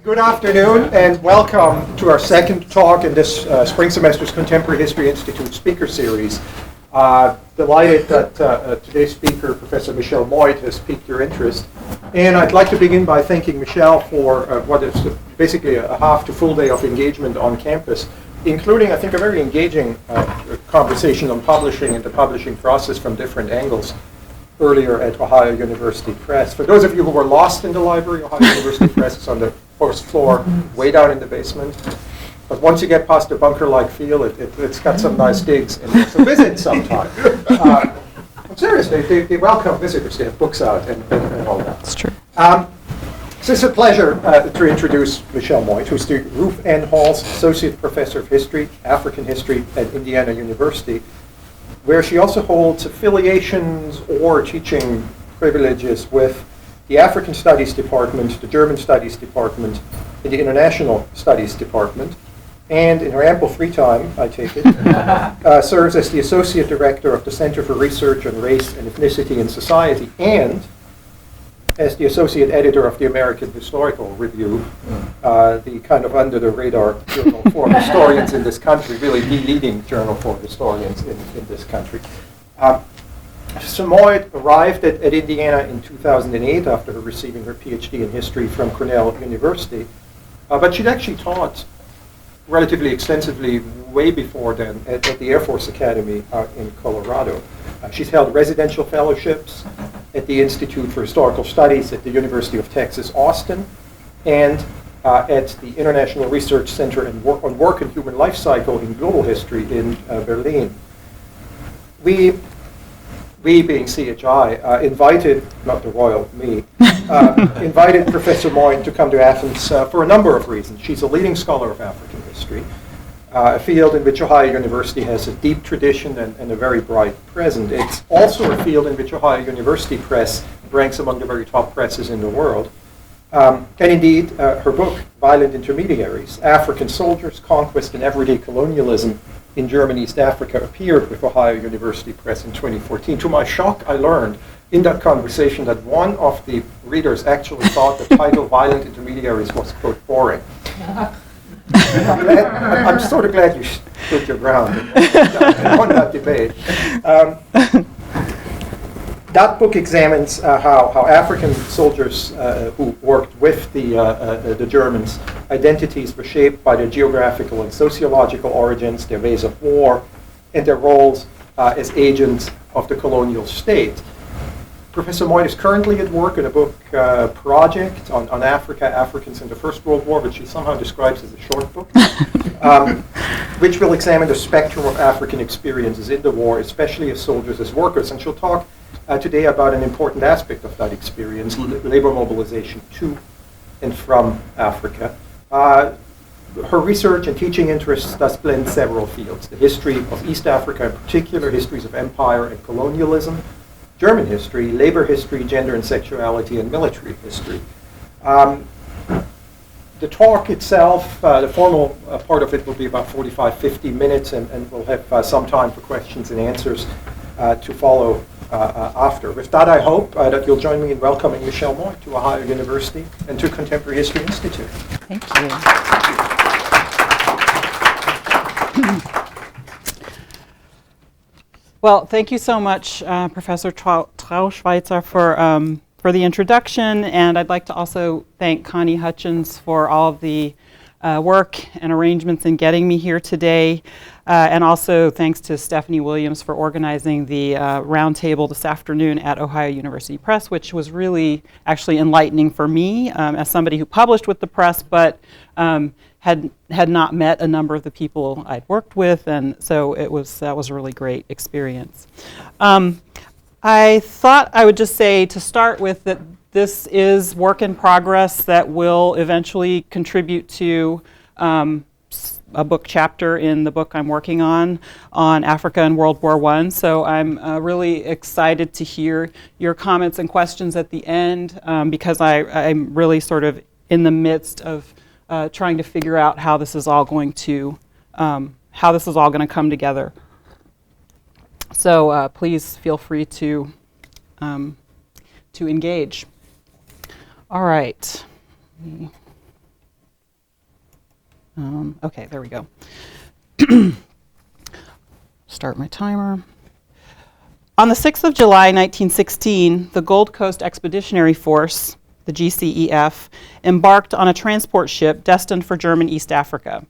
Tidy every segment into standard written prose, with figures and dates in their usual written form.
Good afternoon and welcome to our second talk in this spring semester's Contemporary History Institute speaker series. Delighted that today's speaker, Professor Michel Moit, has piqued your interest. And I'd like to begin by thanking Michel for what is basically a half to full day of engagement on campus, including, I think, a very engaging conversation on publishing and the publishing process from different angles earlier at Ohio University Press. For those of you who were lost in the library, Ohio University Press is on the first floor, way down in the basement. But once you get past the bunker-like feel, it's got some nice digs in there. So visit sometime. Seriously, they welcome visitors. They have books out and all that. That's true. So it's a pleasure to introduce Michel Moit, who's the Ruth N. Hall's Associate Professor of History, African History at Indiana University, where she also holds affiliations or teaching privileges with the African Studies Department, the German Studies Department, and the International Studies Department. And in her ample free time, I take it, serves as the Associate Director of the Center for Research on Race and Ethnicity in Society, and as the Associate Editor of the American Historical Review, the kind of under-the-radar journal for historians in this country, really the leading journal for historians in this country. Moit arrived at Indiana in 2008 after receiving her PhD in history from Cornell University, but she'd actually taught relatively extensively way before then at the Air Force Academy in Colorado. She's held residential fellowships at the Institute for Historical Studies at the University of Texas, Austin, and at the International Research Center on Work and Human Life Cycle in Global History in Berlin. We being CHI, invited, not the royal, me, invited Professor Moit to come to Athens for a number of reasons. She's a leading scholar of African history, a field in which Ohio University has a deep tradition and a very bright present. It's also a field in which Ohio University Press ranks among the very top presses in the world. And indeed, her book, Violent Intermediaries, African Soldiers, Conquest, and Everyday Colonialism in German East Africa, appeared with Ohio University Press in 2014. To my shock, I learned in that conversation that one of the readers actually thought the title Violent Intermediaries was, quote, boring. I'm sort of glad you stood your ground and won that debate. That book examines how African soldiers who worked with the Germans' identities were shaped by their geographical and sociological origins, their ways of war, and their roles as agents of the colonial state. Professor Moit is currently at work on a book project on Africa, Africans in the First World War, which she somehow describes as a short book, which will examine the spectrum of African experiences in the war, especially as soldiers, as workers. And she'll talk today about an important aspect of that experience, labor mobilization to and from Africa. Her research and teaching interests thus blend several fields: the history of East Africa in particular, histories of empire and colonialism, German history, labor history, gender and sexuality, and military history. The talk itself, the formal part of it will be about 45-50 minutes, and we'll have some time for questions and answers to follow after. With that, I hope that you'll join me in welcoming Michel Moit to Ohio University and to Contemporary History Institute. Thank you. Well, thank you so much, Professor Trauschweitzer, for the introduction, and I'd like to also thank Connie Hutchins for all of the work and arrangements in getting me here today. And also thanks to Stephanie Williams for organizing the roundtable this afternoon at Ohio University Press, which was really actually enlightening for me as somebody who published with the press, but had not met a number of the people I'd worked with, and so that was a really great experience. I thought I would just say to start with that this is work in progress that will eventually contribute to a book chapter in the book I'm working on Africa and World War I. So I'm really excited to hear your comments and questions at the end because I'm really sort of in the midst of trying to figure out how this is all going to come together. So please feel free to engage. All right. Okay, there we go. Start my timer. On the 6th of July, 1916, the Gold Coast Expeditionary Force, the GCEF, embarked on a transport ship destined for German East Africa.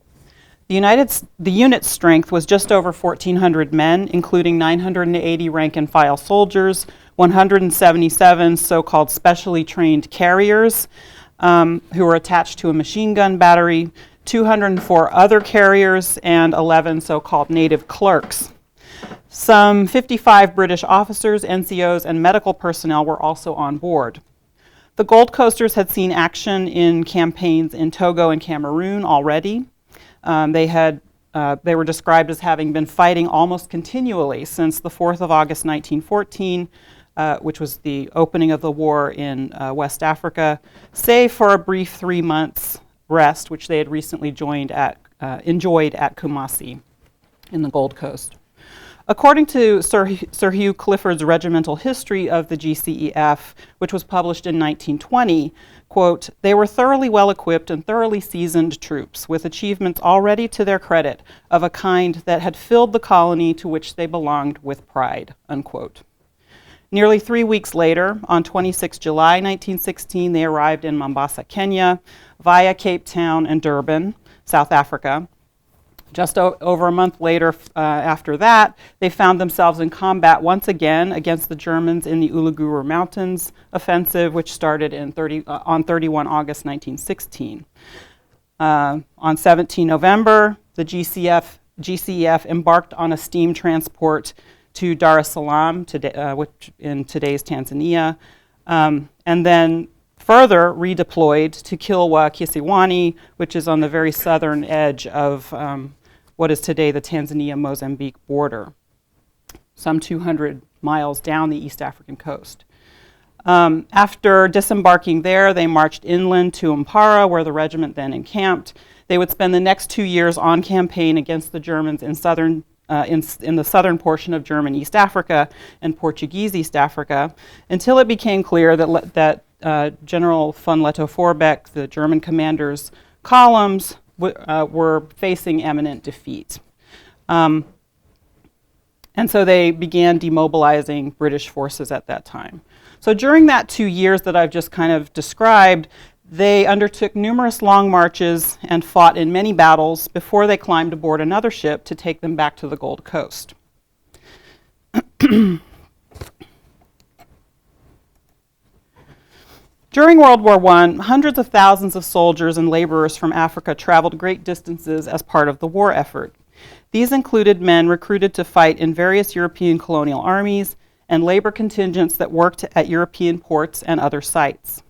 The unit's strength was just over 1,400 men, including 980 rank-and-file soldiers, 177 so-called specially trained carriers who were attached to a machine gun battery, 204 other carriers, and 11 so-called native clerks. Some 55 British officers, NCOs, and medical personnel were also on board. The Gold Coasters had seen action in campaigns in Togo and Cameroon already. They were described as having been fighting almost continually since the 4th of August 1914, which was the opening of the war in West Africa, save for a brief 3 months rest, which they had recently enjoyed at Kumasi in the Gold Coast. According to Sir Hugh Clifford's regimental history of the GCEF, which was published in 1920, quote, "They were thoroughly well-equipped and thoroughly seasoned troops, with achievements already to their credit of a kind that had filled the colony to which they belonged with pride," unquote. Nearly 3 weeks later, on 26 July 1916, they arrived in Mombasa, Kenya, via Cape Town and Durban, South Africa. Just over a month later, after that, they found themselves in combat once again against the Germans in the Uluguru Mountains offensive, which started on 31 August 1916. On 17 November, the GCEF embarked on a steam transport to Dar es Salaam, which in today's Tanzania, and then further redeployed to Kilwa Kisiwani, which is on the very southern edge of what is today the Tanzania-Mozambique border, some 200 miles down the East African coast. After disembarking there, they marched inland to Mpara, where the regiment then encamped. They would spend the next 2 years on campaign against the Germans in the southern portion of German East Africa and Portuguese East Africa, until it became clear that General von Lettow-Vorbeck, the German commander's columns, were facing imminent defeat. And so they began demobilizing British forces at that time. So during that 2 years that I've just kind of described, they undertook numerous long marches and fought in many battles before they climbed aboard another ship to take them back to the Gold Coast. During World War I, hundreds of thousands of soldiers and laborers from Africa traveled great distances as part of the war effort. These included men recruited to fight in various European colonial armies and labor contingents that worked at European ports and other sites.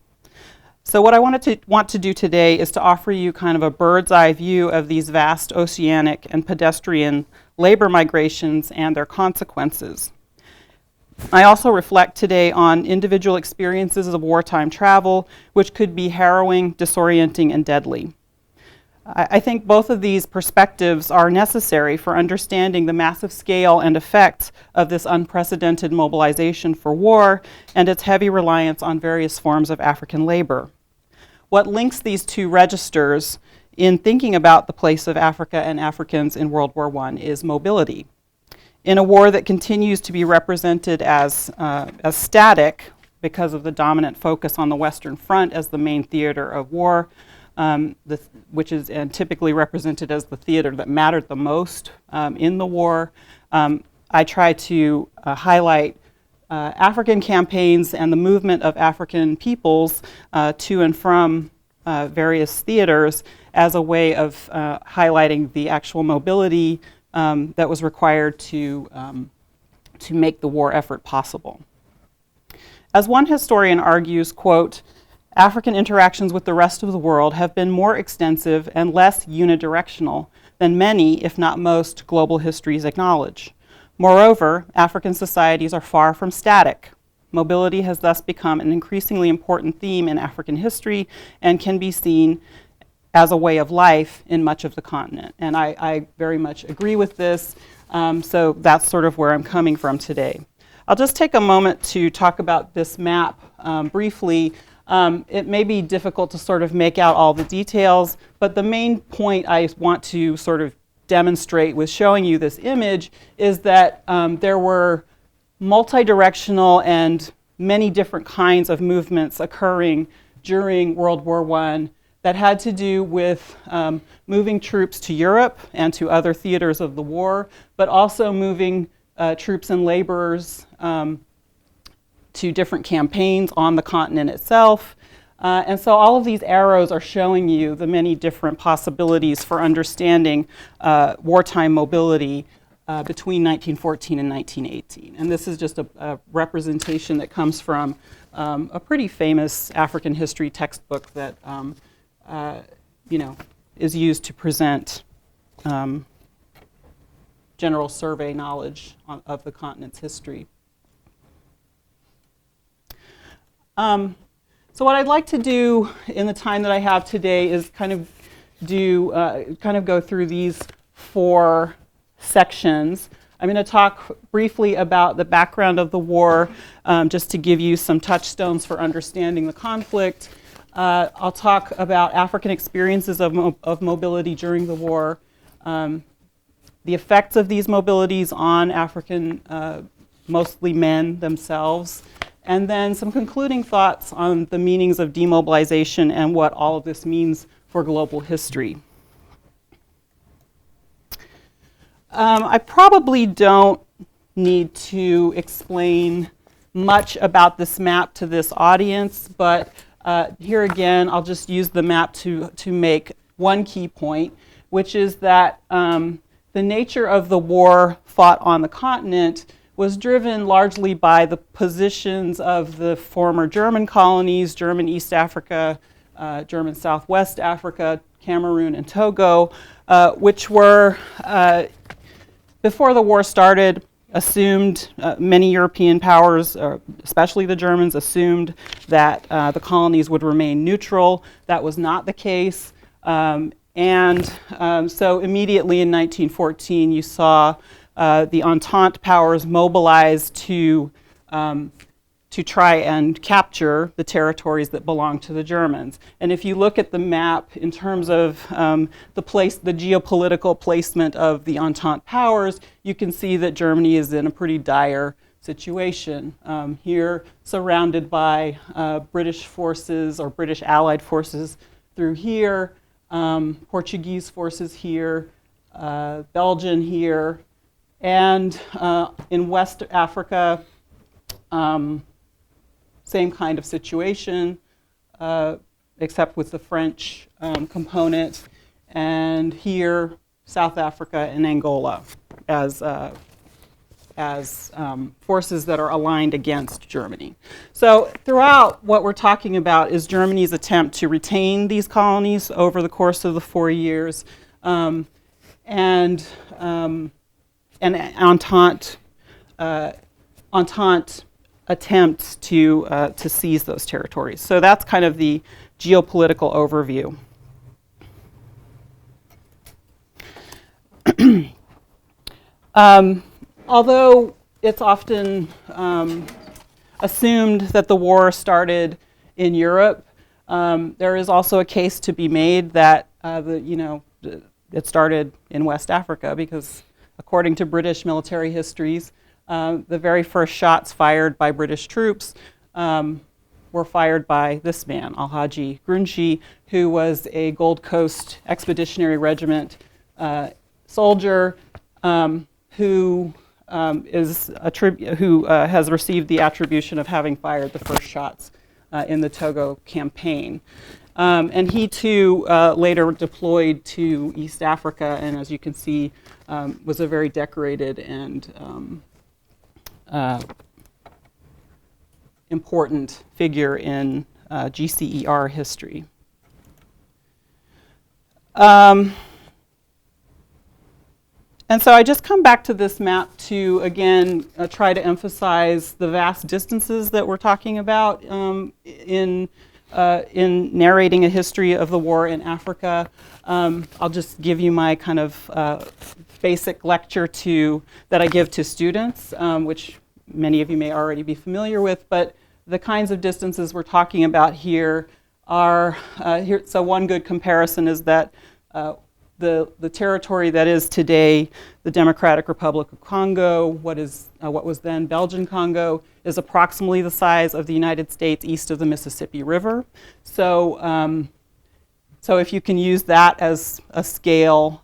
So what I want to do today is to offer you kind of a bird's eye view of these vast oceanic and pedestrian labor migrations and their consequences. I also reflect today on individual experiences of wartime travel, which could be harrowing, disorienting, and deadly. I think both of these perspectives are necessary for understanding the massive scale and effects of this unprecedented mobilization for war and its heavy reliance on various forms of African labor. What links these two registers in thinking about the place of Africa and Africans in World War I is mobility. In a war that continues to be represented as static because of the dominant focus on the Western Front as the main theater of war, which is typically represented as the theater that mattered the most in the war, I try to highlight African campaigns and the movement of African peoples to and from various theaters as a way of highlighting the actual mobility that was required to make the war effort possible. As one historian argues, quote, African interactions with the rest of the world have been more extensive and less unidirectional than many, if not most, global histories acknowledge. Moreover, African societies are far from static. Mobility has thus become an increasingly important theme in African history and can be seen as a way of life in much of the continent. And I very much agree with this, so that's sort of where I'm coming from today. I'll just take a moment to talk about this map briefly. It may be difficult to sort of make out all the details, but the main point I want to sort of demonstrate with showing you this image is that there were multi-directional and many different kinds of movements occurring during World War I that had to do with moving troops to Europe and to other theaters of the war, but also moving troops and laborers to different campaigns on the continent itself. And so all of these arrows are showing you the many different possibilities for understanding wartime mobility between 1914 and 1918. And this is just a representation that comes from a pretty famous African history textbook that is used to present general survey knowledge of the continent's history. So what I'd like to do in the time that I have today is kind of go through these 4 sections. I'm going to talk briefly about the background of the war, just to give you some touchstones for understanding the conflict. I'll talk about African experiences of mobility during the war, the effects of these mobilities on African, mostly men themselves, and then some concluding thoughts on the meanings of demobilization and what all of this means for global history. I probably don't need to explain much about this map to this audience, but here again, I'll just use the map to make one key point, which is that the nature of the war fought on the continent was driven largely by the positions of the former German colonies, German East Africa, German Southwest Africa, Cameroon, and Togo, which were, before the war started, assumed, many European powers, especially the Germans, assumed that the colonies would remain neutral. That was not the case. So immediately in 1914, you saw the Entente powers mobilized to try and capture the territories that belonged to the Germans. And if you look at the map in terms of the geopolitical placement of the Entente powers, you can see that Germany is in a pretty dire situation. Here, surrounded by British forces or British allied forces through here, Portuguese forces here, Belgian here, and in West Africa, same kind of situation, except with the French component, and here, South Africa and Angola as forces that are aligned against Germany. So throughout, what we're talking about is Germany's attempt to retain these colonies over the course of the 4 years, and Entente attempts to seize those territories. So that's kind of the geopolitical overview. Although it's often assumed that the war started in Europe, there is also a case to be made that it started in West Africa, because according to British military histories, the very first shots fired by British troops were fired by this man, Alhaji Grunshi, who was a Gold Coast Expeditionary Regiment soldier who has received the attribution of having fired the first shots in the Togo campaign. And he too later deployed to East Africa, and as you can see, was a very decorated and important figure in GCER history. And so I just come back to this map to, again, try to emphasize the vast distances that we're talking about in narrating a history of the war in Africa. I'll just give you my kind of basic lecture that I give to students, which many of you may already be familiar with, but the kinds of distances we're talking about here are, so one good comparison is that the territory that is today the Democratic Republic of Congo, what was then Belgian Congo, is approximately the size of the United States east of the Mississippi River. So, so if you can use that as a scale,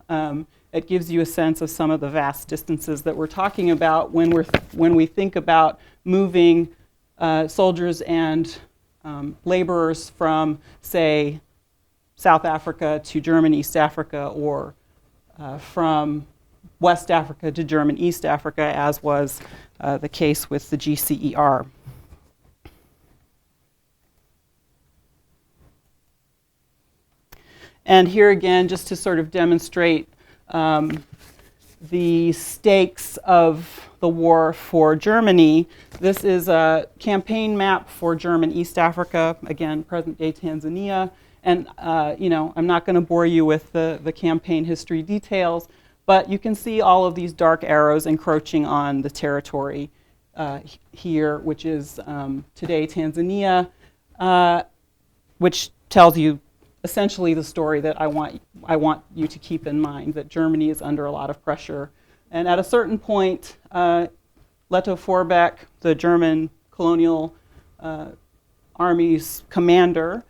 it gives you a sense of some of the vast distances that we're talking about when we think about moving soldiers and laborers from, say, South Africa to German East Africa, or from West Africa to German East Africa, as was the case with the GCER. And here again, just to sort of demonstrate the stakes of the war for Germany, this is a campaign map for German East Africa, again, present-day Tanzania. And I'm not going to bore you with the campaign history details, but you can see all of these dark arrows encroaching on the territory here, which is today Tanzania, which tells you essentially the story that I want you to keep in mind, that Germany is under a lot of pressure. And at a certain point, Leto Vorbeck, the German colonial army's commander,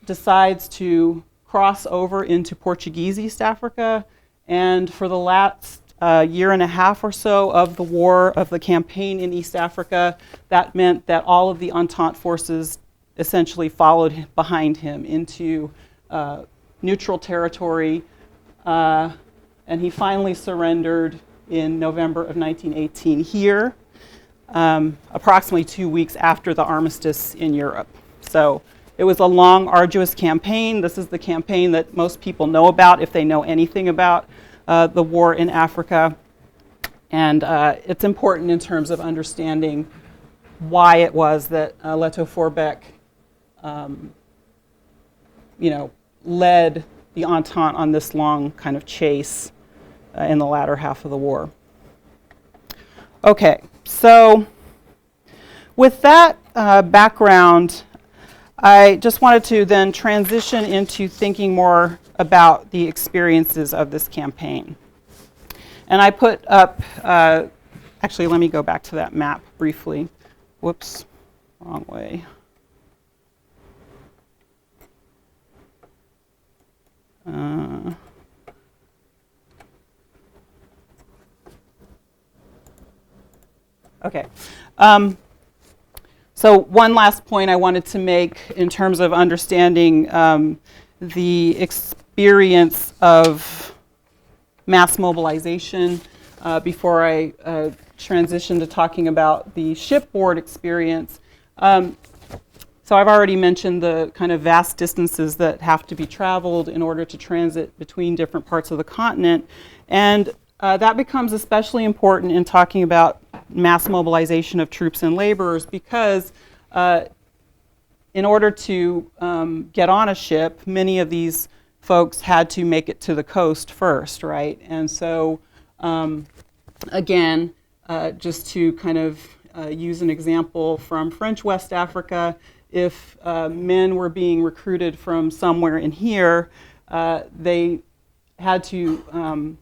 decides to cross over into Portuguese East Africa, and for the last year and a half or so of the war, of the campaign in East Africa, that meant that all of the Entente forces essentially followed behind him into neutral territory, and he finally surrendered in November of 1918 here, approximately 2 weeks after the armistice in Europe. So it was a long, arduous campaign. This is the campaign that most people know about if they know anything about the war in Africa. And it's important in terms of understanding why it was that Leto Vorbeck led the Entente on this long kind of chase in the latter half of the war. Okay, so with that background, I just wanted to then transition into thinking more about the experiences of this campaign. And I put up, actually let me go back to that map briefly. Whoops, wrong way. Okay. So one last point I wanted to make in terms of understanding the experience of mass mobilization before I transition to talking about the shipboard experience. So I've already mentioned the kind of vast distances that have to be traveled in order to transit between different parts of the continent. And that becomes especially important in talking about mass mobilization of troops and laborers, because in order to get on a ship, many of these folks had to make it to the coast first, right? And so, again, just to kind of use an example from French West Africa, if men were being recruited from somewhere in here, they had to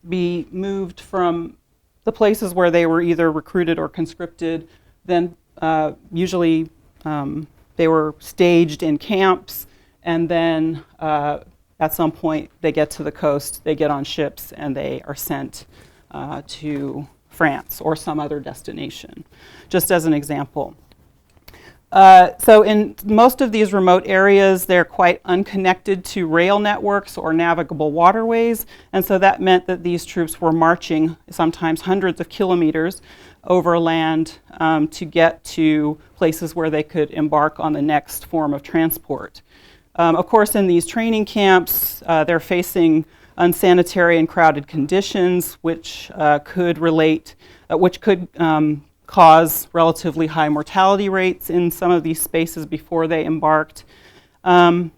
be moved from the places where they were either recruited or conscripted. Then usually they were staged in camps, and then at some point they get to the coast, they get on ships, and they are sent to France or some other destination, just as an example. So in most of these remote areas, they're quite unconnected to rail networks or navigable waterways, and so that meant that these troops were marching sometimes hundreds of kilometers overland to get to places where they could embark on the next form of transport. Of course, in these training camps, they're facing unsanitary and crowded conditions, which could cause relatively high mortality rates in some of these spaces before they embarked. And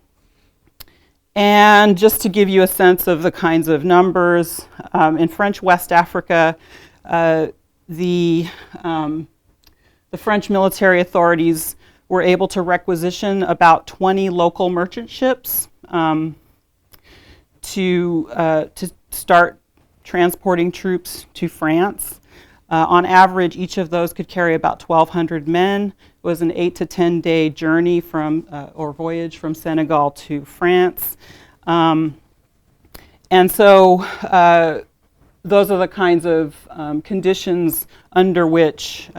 just to give you a sense of the kinds of numbers, in French West Africa, the the French military authorities were able to requisition about 20 local merchant ships to start transporting troops to France. On average, each of those could carry about 1,200 men. It was an 8 to 10 day journey or voyage from Senegal to France. And so those are the kinds of conditions under which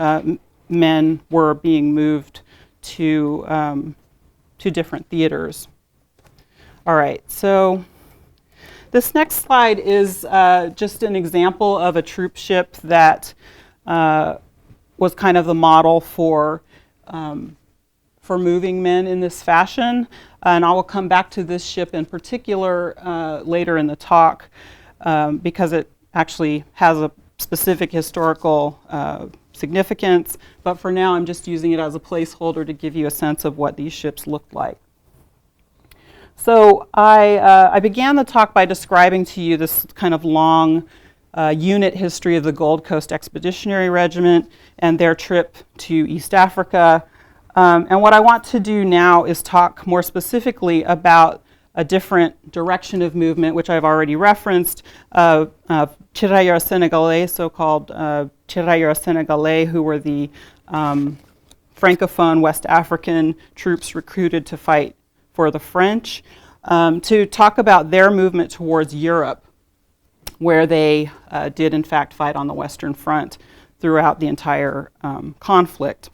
men were being moved to different theaters. All right, so this next slide is just an example of a troop ship that was kind of the model for moving men in this fashion. And I will come back to this ship in particular later in the talk because it actually has a specific historical significance. But for now, I'm just using it as a placeholder to give you a sense of what these ships looked like. So I began the talk by describing to you this kind of long unit history of the Gold Coast Expeditionary Regiment and their trip to East Africa. And what I want to do now is talk more specifically about a different direction of movement, which I've already referenced, Tirailleurs Sénégalais, so-called Tirailleurs Sénégalais, who were the Francophone West African troops recruited to fight for the French, to talk about their movement towards Europe, where they did in fact fight on the Western Front throughout the entire conflict.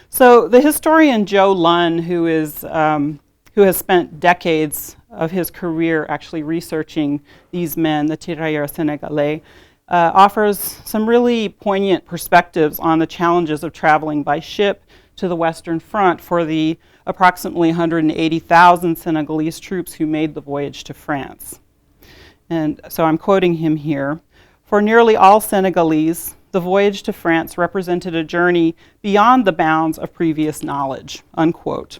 So the historian Joe Lunn, who has spent decades of his career actually researching these men, the Tirailleurs Sénégalais, offers some really poignant perspectives on the challenges of traveling by ship to the Western Front for the approximately 180,000 Senegalese troops who made the voyage to France. And so I'm quoting him here. For nearly all Senegalese, the voyage to France represented a journey beyond the bounds of previous knowledge, unquote.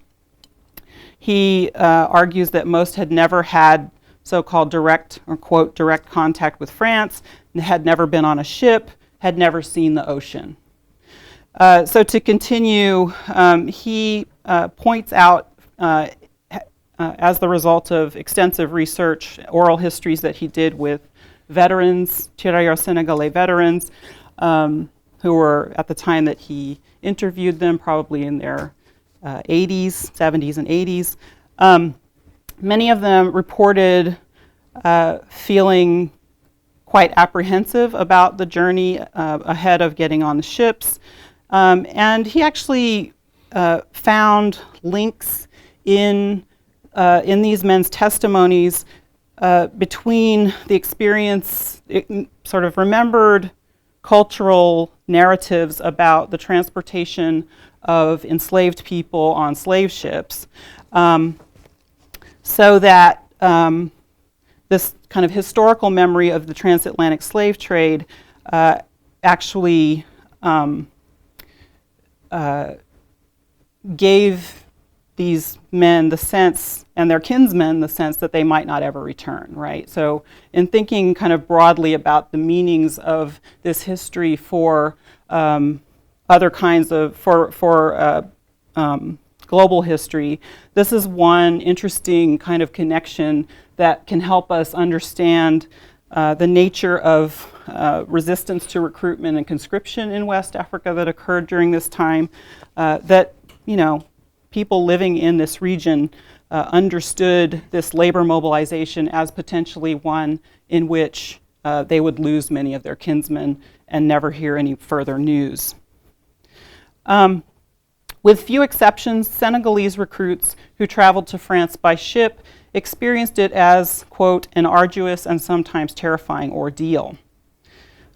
He argues that most had never had so-called direct, or quote, direct contact with France, had never been on a ship, had never seen the ocean. So to continue, he points out, as the result of extensive research, oral histories that he did with veterans, Tirailleurs Sénégalais veterans, who were at the time that he interviewed them, probably in their 80s, 70s and 80s. Many of them reported feeling quite apprehensive about the journey ahead of getting on the ships. And he actually found links in these men's testimonies between the experience, sort of remembered cultural narratives about the transportation of enslaved people on slave ships, so that this kind of historical memory of the transatlantic slave trade actually gave these men the sense, and their kinsmen the sense, that they might not ever return, right? So in thinking kind of broadly about the meanings of this history for other kinds of, global history, this is one interesting kind of connection that can help us understand the nature of resistance to recruitment and conscription in West Africa that occurred during this time, that, you know, people living in this region understood this labor mobilization as potentially one in which they would lose many of their kinsmen and never hear any further news. With few exceptions, Senegalese recruits who traveled to France by ship experienced it as, quote, an arduous and sometimes terrifying ordeal.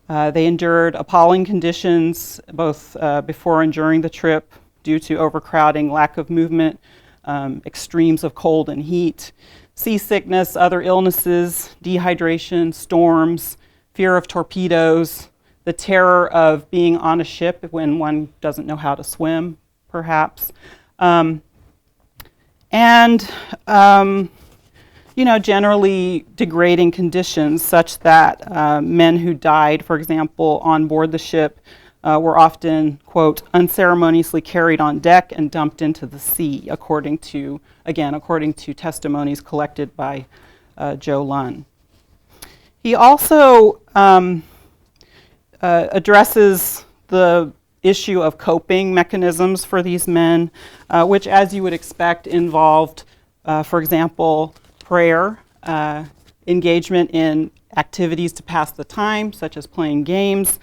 They endured appalling conditions both before and during the trip due to overcrowding, lack of movement, extremes of cold and heat, seasickness, other illnesses, dehydration, storms, fear of torpedoes, the terror of being on a ship when one doesn't know how to swim, perhaps. Generally degrading conditions such that men who died, for example, on board the ship were often, quote, unceremoniously carried on deck and dumped into the sea, according to testimonies collected by Joe Lunn. He also addresses the issue of coping mechanisms for these men, which, as you would expect, involved, for example, prayer, engagement in activities to pass the time, such as playing games,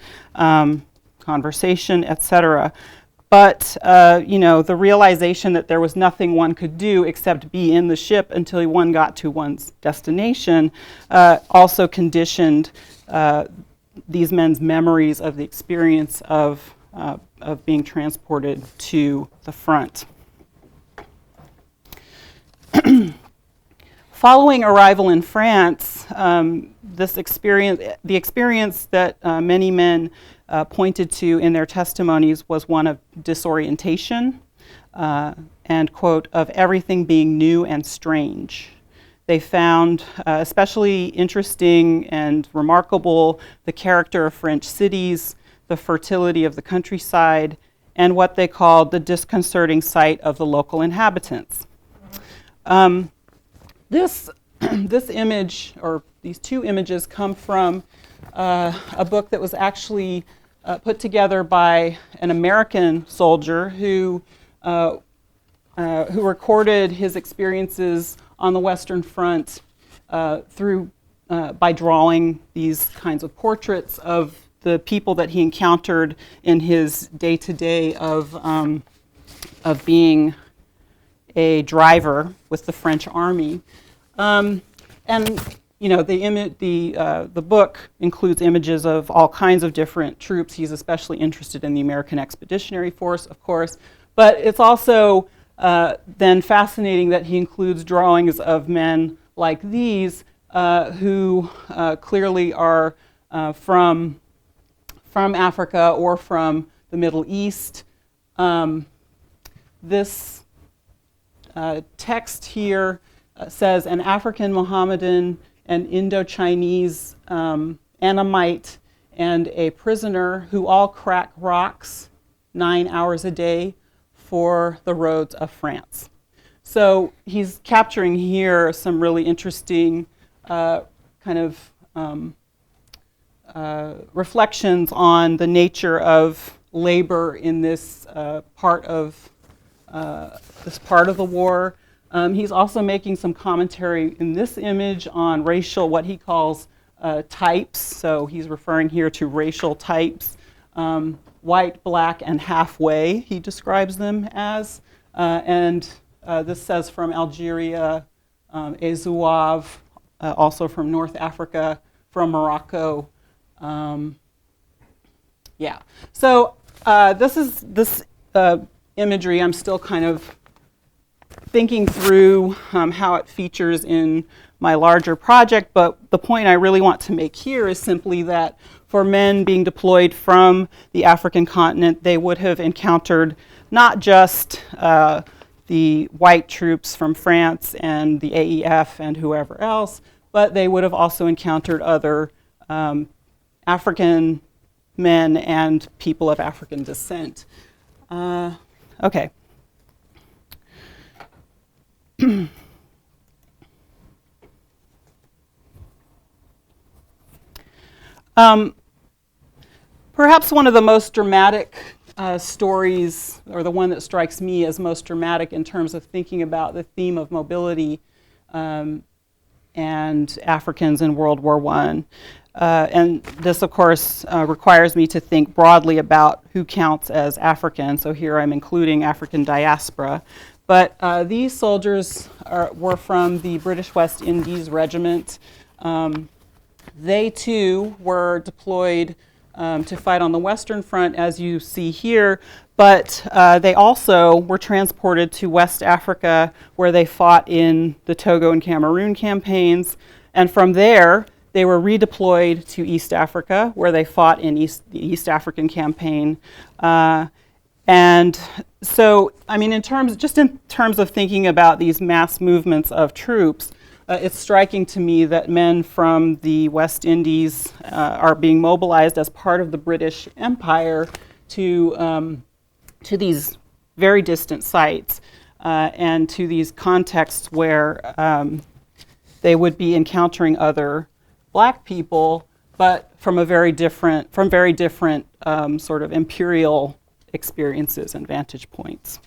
conversation, etc. But the realization that there was nothing one could do except be in the ship until one got to one's destination also conditioned these men's memories of the experience of being transported to the front. Following arrival in France, the experience that many men pointed to in their testimonies was one of disorientation and, quote, of everything being new and strange. They found especially interesting and remarkable the character of French cities, the fertility of the countryside, and what they called the disconcerting sight of the local inhabitants. This image, or these two images, come from a book that was actually put together by an American soldier who recorded his experiences on the Western Front by drawing these kinds of portraits of the people that he encountered in his day-to-day of being a driver with the French army. The book includes images of all kinds of different troops. He's especially interested in the American Expeditionary Force, of course, but it's also then fascinating that he includes drawings of men like these who clearly are from Africa or from the Middle East. This text here says an African Mohammedan, an Indo-Chinese Annamite, and a prisoner who all crack rocks 9 hours a day for the roads of France. So he's capturing here some really interesting reflections on the nature of labor in this part of the war. He's also making some commentary in this image on racial, what he calls types. So he's referring here to racial types, white, black, and halfway, he describes them as. This says from Algeria, a Zouave, also from North Africa, from Morocco. So this imagery, I'm still kind of thinking through how it features in my larger project, but the point I really want to make here is simply that for men being deployed from the African continent, they would have encountered not just the white troops from France and the AEF and whoever else, but they would have also encountered other African men and people of African descent. Okay. Perhaps one of the most dramatic stories, or the one that strikes me as most dramatic in terms of thinking about the theme of mobility and Africans in World War I. And this, of course, requires me to think broadly about who counts as African. So here I'm including African diaspora. But these soldiers were from the British West Indies Regiment. They too were deployed to fight on the Western Front, as you see here, but they also were transported to West Africa, where they fought in the Togo and Cameroon campaigns. And from there, they were redeployed to East Africa, where they fought in the East African campaign. And so, I mean, in terms of thinking about these mass movements of troops, it's striking to me that men from the West Indies are being mobilized as part of the British Empire to these very distant sites and to these contexts where they would be encountering other black people, but from very different sort of imperial experiences and vantage points.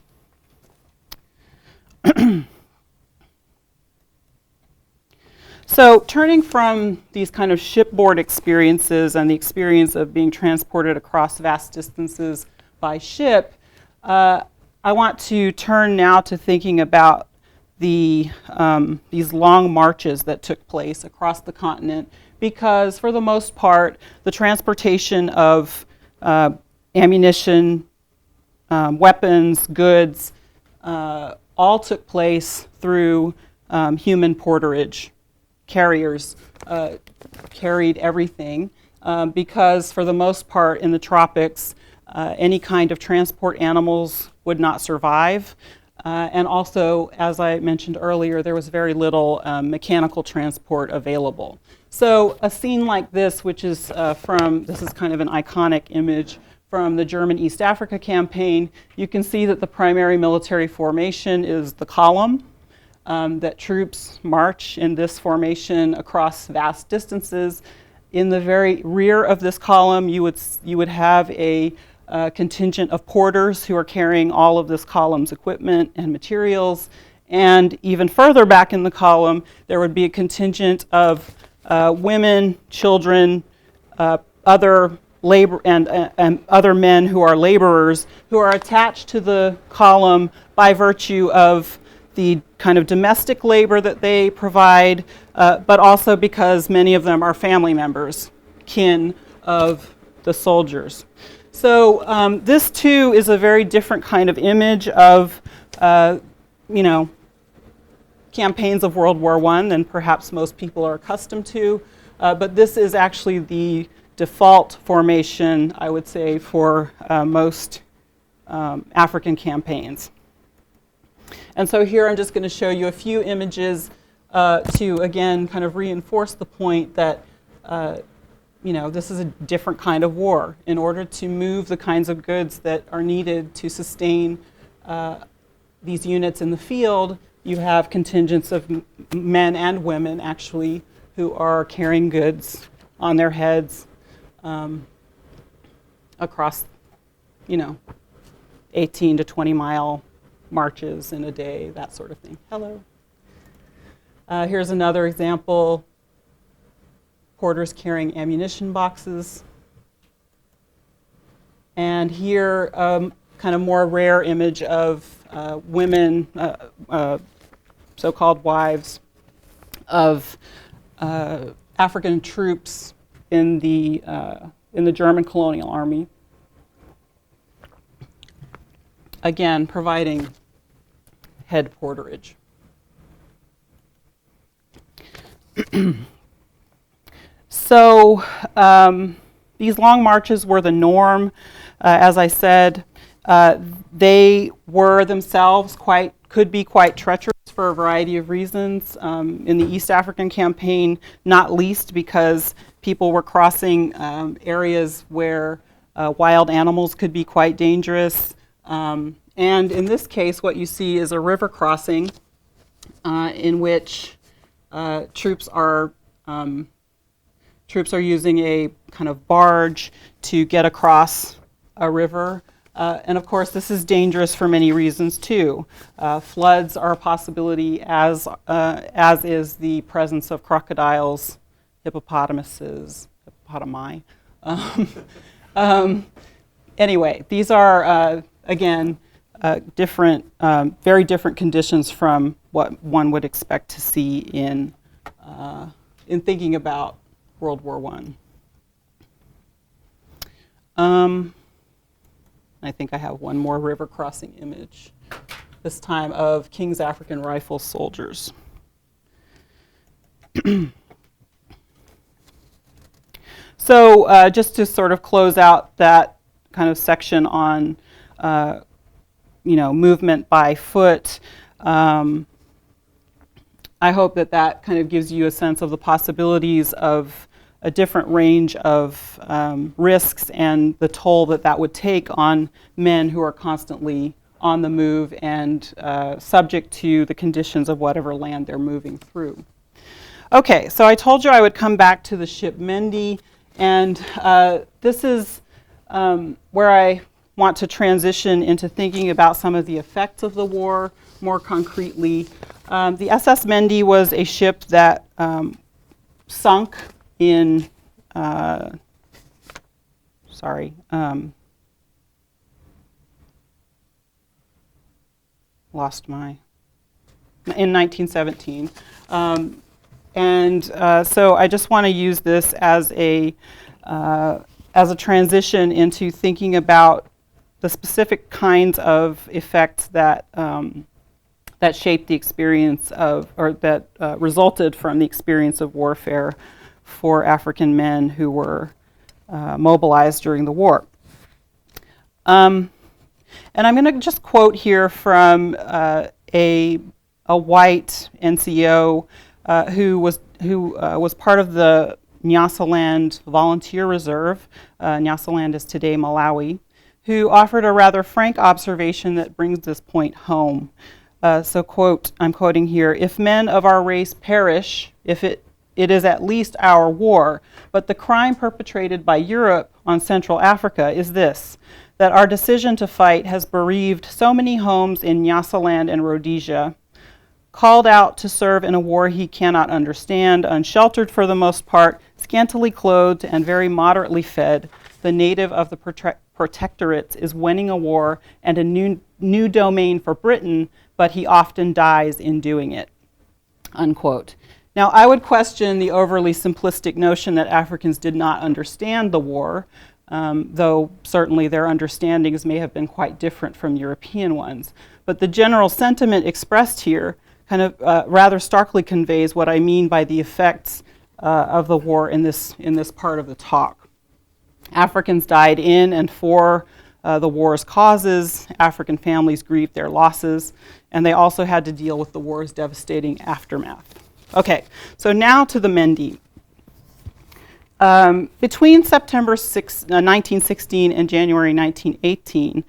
So turning from these kind of shipboard experiences and the experience of being transported across vast distances by ship, I want to turn now to thinking about these long marches that took place across the continent, because for the most part, the transportation of ammunition, weapons, goods, all took place through human porterage. Carriers carried everything because for the most part in the tropics, any kind of transport animals would not survive. And also, as I mentioned earlier, there was very little mechanical transport available. So a scene like this, which is this is kind of an iconic image from the German East Africa campaign, you can see that the primary military formation is the column, that troops march in this formation across vast distances. In the very rear of this column, you would have a contingent of porters who are carrying all of this column's equipment and materials. And even further back in the column, there would be a contingent of women, children, other labor and other men who are laborers who are attached to the column by virtue of the kind of domestic labor that they provide, but also because many of them are family members, kin of the soldiers. So this too is a very different kind of image of, campaigns of World War I than perhaps most people are accustomed to. But this is actually the default formation, I would say, for most African campaigns. And so here I'm just going to show you a few images to, again, kind of reinforce the point that, this is a different kind of war. In order to move the kinds of goods that are needed to sustain these units in the field, you have contingents of men and women, actually, who are carrying goods on their heads across, 18 to 20 mile marches in a day, that sort of thing. Hello. Here's another example. Porters carrying ammunition boxes. And here, kind of more rare image of women, so-called wives of African troops in the German colonial army. Again, providing head porterage. So these long marches were the norm. As I said, they were themselves could be quite treacherous for a variety of reasons. In the East African campaign, not least because people were crossing areas where wild animals could be quite dangerous. And in this case, what you see is a river crossing in which troops are using a kind of barge to get across a river. And of course, this is dangerous for many reasons too. Floods are a possibility, as is the presence of crocodiles, hippopotami. Anyway, these are again different, very different conditions from what one would expect to see in thinking about World War I. I think I have one more river crossing image, this time of King's African Rifle soldiers. So just to sort of close out that kind of section on movement by foot, I hope that kind of gives you a sense of the possibilities of a different range of risks and the toll that that would take on men who are constantly on the move and subject to the conditions of whatever land they're moving through. Okay, so I told you I would come back to the ship Mendi, and this is where I want to transition into thinking about some of the effects of the war more concretely. The SS Mendi was a ship that sunk in, in 1917. So I just want to use this as a transition into thinking about the specific kinds of effects that that shaped the experience of, or that resulted from the experience of warfare for African men who were mobilized during the war. And I'm going to just quote here from a white NCO who was part of the Nyasaland Volunteer Reserve. Nyasaland is today Malawi, who offered a rather frank observation that brings this point home. So quote, I'm quoting here, "If men of our race perish, if it is at least our war, but the crime perpetrated by Europe on Central Africa is this, that our decision to fight has bereaved so many homes in Nyasaland and Rhodesia, called out to serve in a war he cannot understand, unsheltered for the most part, scantily clothed and very moderately fed, the native of the protectorates is winning a war and a new domain for Britain, but he often dies in doing it," unquote. Now, I would question the overly simplistic notion that Africans did not understand the war, though certainly their understandings may have been quite different from European ones. But the general sentiment expressed here kind of rather starkly conveys what I mean by the effects of the war in this part of the talk. Africans died in and for the war's causes. African families grieved their losses, and they also had to deal with the war's devastating aftermath. Okay, so now to the Mendi. Between September 1916 and January 1918,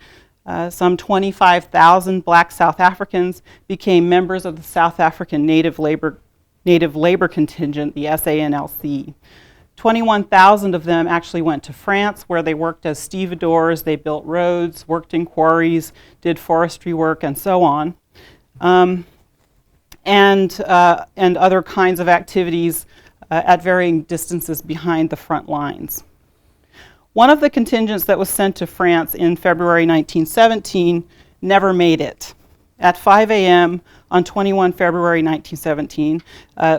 some 25,000 black South Africans became members of the South African Native Labor Contingent, the SANLC. 21,000 of them actually went to France, where they worked as stevedores. They built roads, worked in quarries, did forestry work, and so on, and other kinds of activities at varying distances behind the front lines. One of the contingents that was sent to France in February 1917 never made it. At 5 a.m. on 21 February 1917,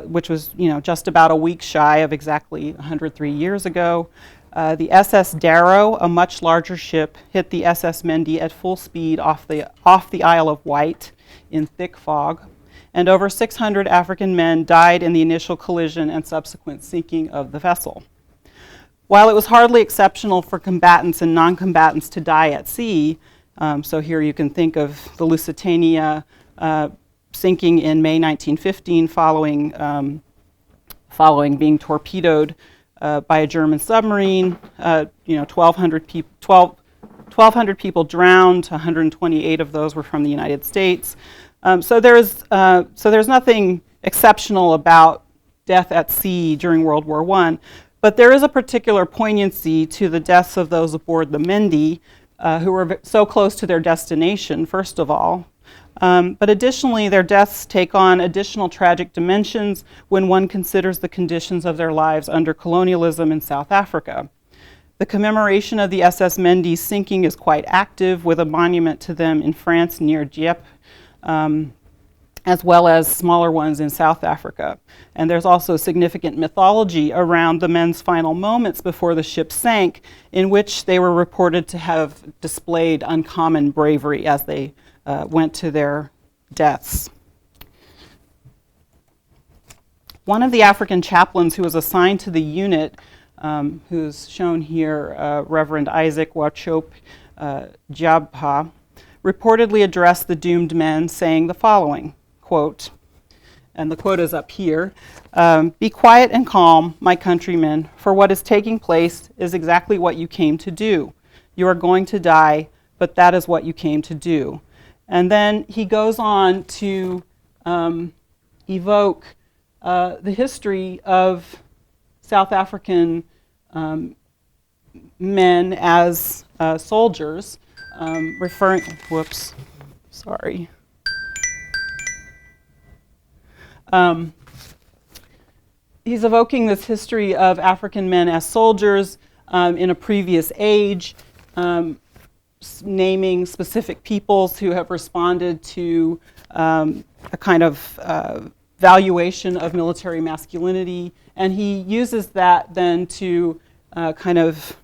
which was just about a week shy of exactly 103 years ago, the SS Darrow, a much larger ship, hit the SS Mendi at full speed off the Isle of Wight in thick fog, and over 600 African men died in the initial collision and subsequent sinking of the vessel. While it was hardly exceptional for combatants and non-combatants to die at sea, so here you can think of the Lusitania sinking in May 1915 following being torpedoed by a German submarine. 1,200 people drowned. 128 of those were from the United States. So there's nothing exceptional about death at sea during World War I, but there is a particular poignancy to the deaths of those aboard the Mendi, who were so close to their destination, first of all. But additionally, their deaths take on additional tragic dimensions when one considers the conditions of their lives under colonialism in South Africa. The commemoration of the SS Mendi's sinking is quite active, with a monument to them in France near Dieppe, as well as smaller ones in South Africa. And there's also significant mythology around the men's final moments before the ship sank, in which they were reported to have displayed uncommon bravery as they went to their deaths. One of the African chaplains who was assigned to the unit, who's shown here, Reverend Isaac Wachop Jabha, reportedly addressed the doomed men saying the following, quote, and the quote is up here, "Be quiet and calm, my countrymen, for what is taking place is exactly what you came to do. You are going to die, but that is what you came to do." And then he goes on to evoke the history of South African men as soldiers, referring, whoops, sorry. He's evoking this history of African men as soldiers in a previous age, naming specific peoples who have responded to a kind of valuation of military masculinity, and he uses that then to kind of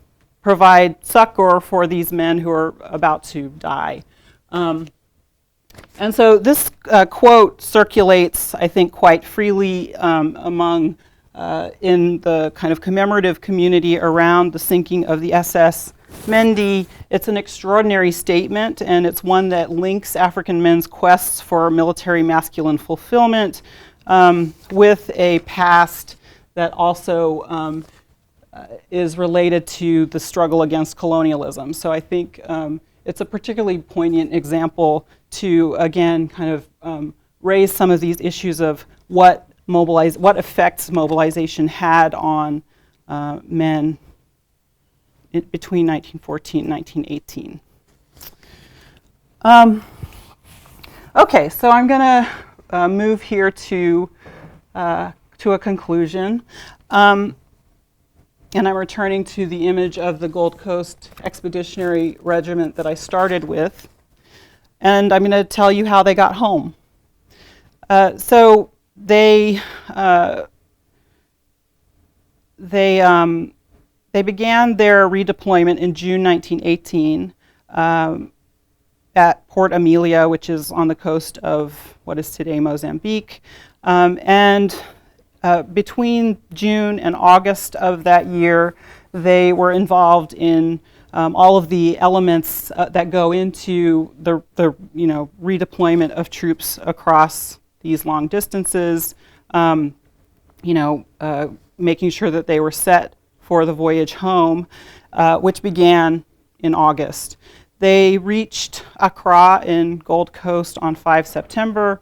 provide succor for these men who are about to die. And so this quote circulates, I think, quite freely among in the kind of commemorative community around the sinking of the SS Mendi. It's an extraordinary statement, and it's one that links African men's quests for military masculine fulfillment with a past that also is related to the struggle against colonialism. So I think it's a particularly poignant example to, again, kind of raise some of these issues of what effects mobilization had on men between 1914 and 1918. Okay, so I'm going to move here to a conclusion. And I'm returning to the image of the Gold Coast Expeditionary Regiment that I started with. And I'm going to tell you how they got home. So they began their redeployment in June 1918 at Port Amelia, which is on the coast of what is today Mozambique. Between June and August of that year, they were involved in all of the elements that go into the redeployment of troops across these long distances. Making sure that they were set for the voyage home, which began in August. They reached Accra in Gold Coast on 5 September.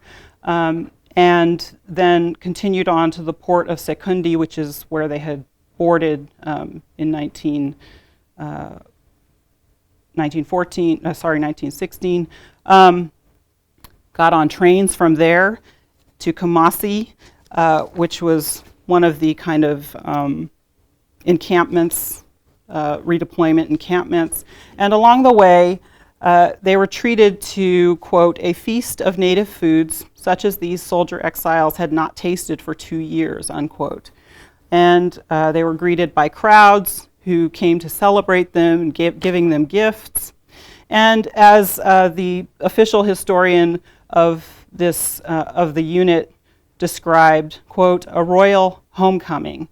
And then continued on to the port of Sekondi, which is where they had boarded in 1916. Got on trains from there to Kumasi, which was one of the kind of encampments, redeployment encampments. And along the way, they were treated to, quote, "a feast of native foods such as these soldier exiles had not tasted for 2 years," unquote. And they were greeted by crowds who came to celebrate them and giving them gifts. And as the official historian of this of the unit described, quote, "a royal homecoming.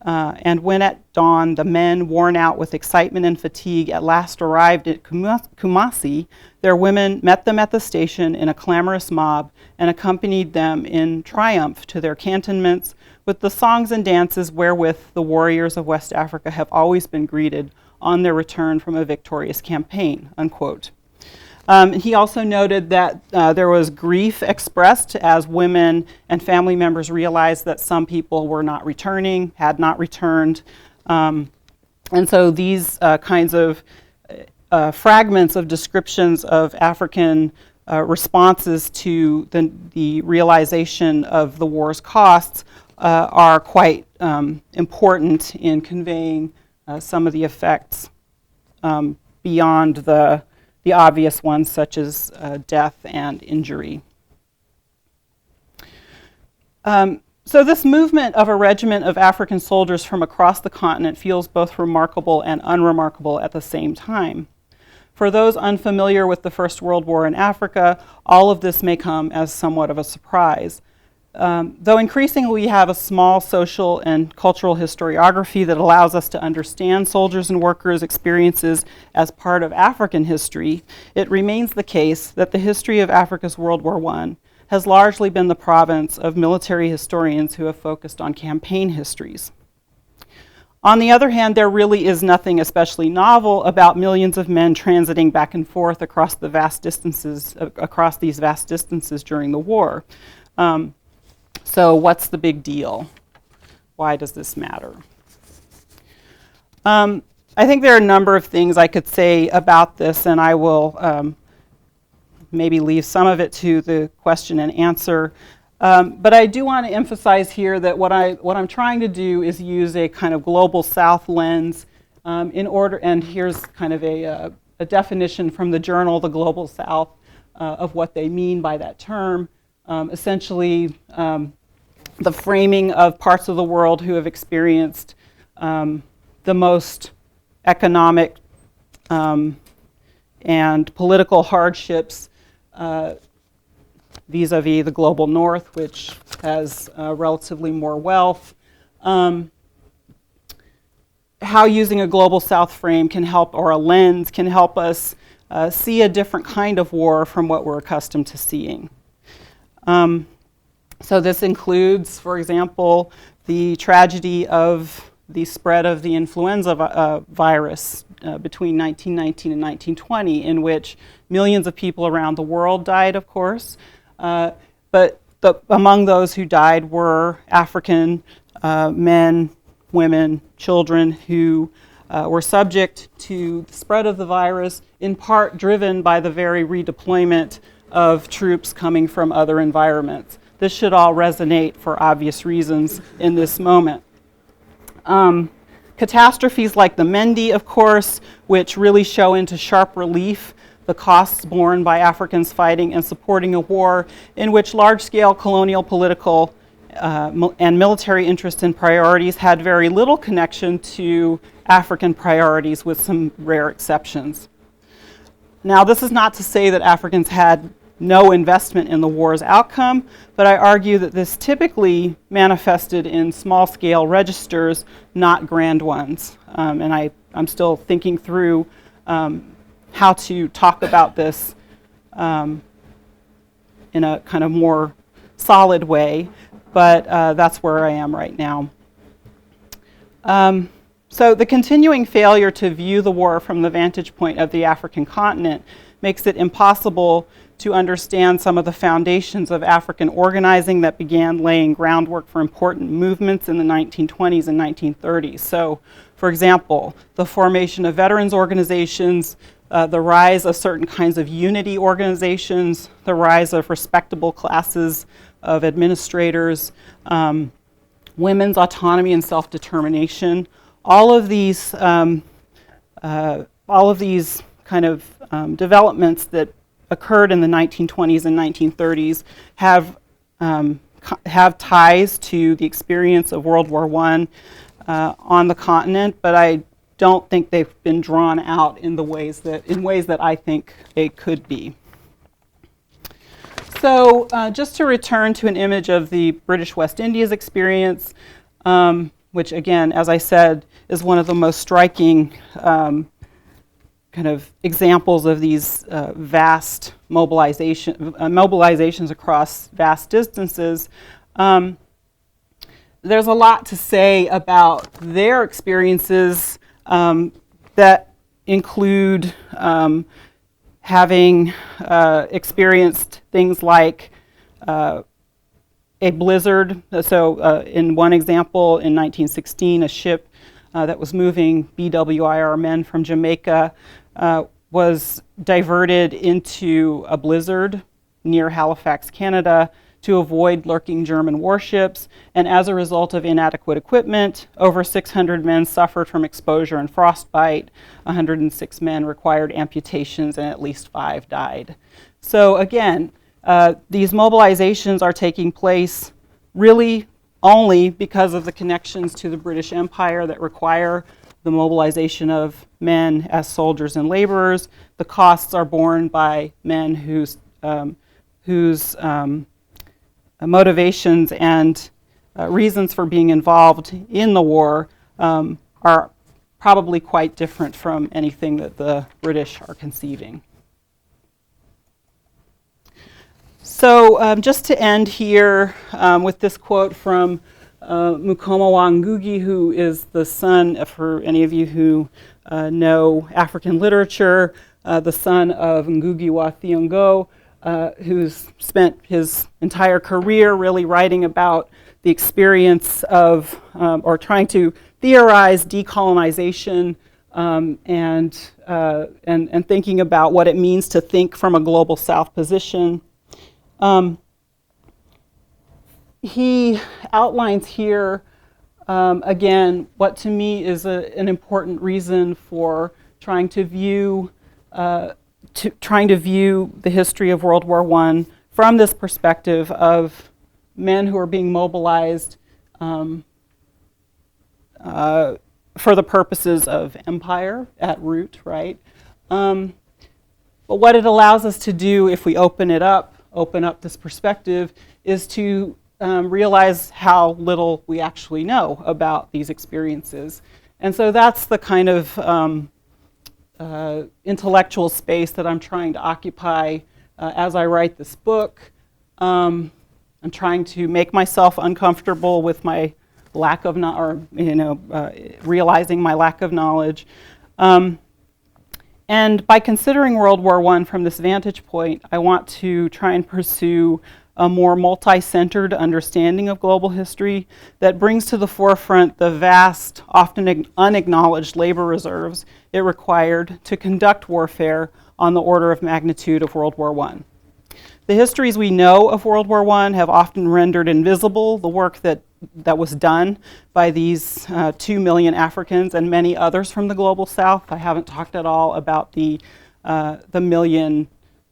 And when at dawn the men, worn out with excitement and fatigue, at last arrived at Kumasi, their women met them at the station in a clamorous mob and accompanied them in triumph to their cantonments with the songs and dances wherewith the warriors of West Africa have always been greeted on their return from a victorious campaign," unquote. He also noted that there was grief expressed as women and family members realized that some people were not returning, had not returned. And so these kinds of fragments of descriptions of African responses to the realization of the war's costs are quite important in conveying some of the effects beyond the obvious ones, such as death and injury. So this movement of a regiment of African soldiers from across the continent feels both remarkable and unremarkable at the same time. For those unfamiliar with the First World War in Africa, all of this may come as somewhat of a surprise. Though increasingly we have a small social and cultural historiography that allows us to understand soldiers and workers' experiences as part of African history, it remains the case that the history of Africa's World War I has largely been the province of military historians who have focused on campaign histories. On the other hand, there really is nothing especially novel about millions of men transiting back and forth across these vast distances during the war. So what's the big deal? Why does this matter? I think there are a number of things I could say about this, and I will maybe leave some of it to the question and answer. But I do want to emphasize here that what I'm trying to do is use a kind of global South lens in order, and here's kind of a definition from the journal, The Global South, of what they mean by that term. Essentially, the framing of parts of the world who have experienced the most economic and political hardships vis-a-vis the global north, which has relatively more wealth. How using a global south frame can help, or a lens can help us see a different kind of war from what we're accustomed to seeing. So this includes, for example, the tragedy of the spread of the influenza virus between 1919 and 1920, in which millions of people around the world died, of course. But among those who died were African men, women, children who were subject to the spread of the virus, in part driven by the very redeployment of troops coming from other environments. This should all resonate for obvious reasons in this moment. Catastrophes like the Mendi, of course, which really show into sharp relief the costs borne by Africans fighting and supporting a war in which large-scale colonial, political, and military interests and priorities had very little connection to African priorities, with some rare exceptions. Now, this is not to say that Africans had no investment in the war's outcome, but I argue that this typically manifested in small-scale registers, not grand ones. And I'm still thinking through how to talk about this in a kind of more solid way, but that's where I am right now. So the continuing failure to view the war from the vantage point of the African continent makes it impossible to understand some of the foundations of African organizing that began laying groundwork for important movements in the 1920s and 1930s. So, for example, the formation of veterans organizations, the rise of certain kinds of unity organizations, the rise of respectable classes of administrators, women's autonomy and self-determination. All of these kind of developments that occurred in the 1920s and 1930s have ties to the experience of World War I on the continent, but I don't think they've been drawn out in ways that I think they could be. So just to return to an image of the British West Indies experience, which again, as I said, is one of the most striking kind of examples of these vast mobilizations across vast distances. There's a lot to say about their experiences that include having experienced things like a blizzard. So in one example, in 1916, a ship that was moving BWIR men from Jamaica was diverted into a blizzard near Halifax, Canada, to avoid lurking German warships, and as a result of inadequate equipment, over 600 men suffered from exposure and frostbite, 106 men required amputations, and at least 5 died. So again, these mobilizations are taking place really only because of the connections to the British Empire that require the mobilization of men as soldiers and laborers. The costs are borne by men whose motivations and reasons for being involved in the war are probably quite different from anything that the British are conceiving. So just to end here with this quote from Mukoma wa Ngugi, who is the son, for any of you who know African literature, the son of Ngugi wa Thiong'o, who's spent his entire career really writing about the experience of, or trying to theorize decolonization and thinking about what it means to think from a global South position. He outlines here, again, what to me is an important reason for trying to view the history of World War I from this perspective of men who are being mobilized for the purposes of empire at root, right? But what it allows us to do if we open up this perspective is to realize how little we actually know about these experiences. And so that's the kind of intellectual space that I'm trying to occupy as I write this book. I'm trying to make myself uncomfortable with my lack of realizing my lack of knowledge. And by considering World War I from this vantage point, I want to try and pursue a more multi-centered understanding of global history that brings to the forefront the vast, often unacknowledged labor reserves it required to conduct warfare on the order of magnitude of World War I. The histories we know of World War I have often rendered invisible the work that was done by these 2 million Africans and many others from the global South. I haven't talked at all about the million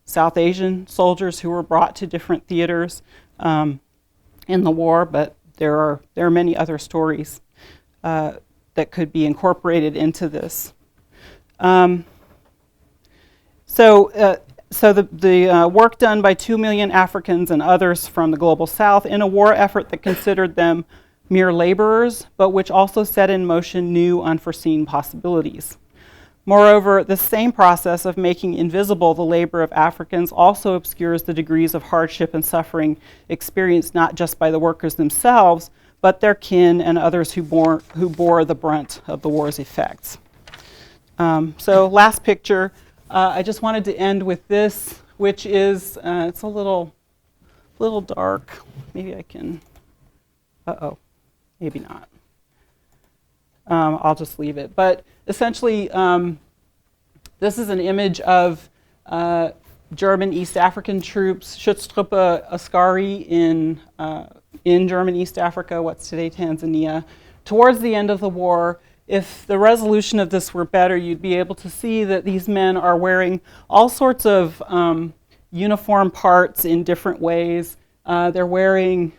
South Asian soldiers who were brought to different theaters in the war, but there are many other stories that could be incorporated into this. So the work done by 2 million Africans and others from the global South in a war effort that considered them mere laborers, but which also set in motion new unforeseen possibilities. Moreover, the same process of making invisible the labor of Africans also obscures the degrees of hardship and suffering experienced not just by the workers themselves, but their kin and others who bore the brunt of the war's effects. So last picture. I just wanted to end with this, which is, it's a little dark. Maybe I can, maybe not. I'll just leave it. But essentially, this is an image of German East African troops, Schutztruppe Askari in German East Africa, what's today Tanzania, towards the end of the war. If the resolution of this were better, you'd be able to see that these men are wearing all sorts of uniform parts in different ways. They're wearing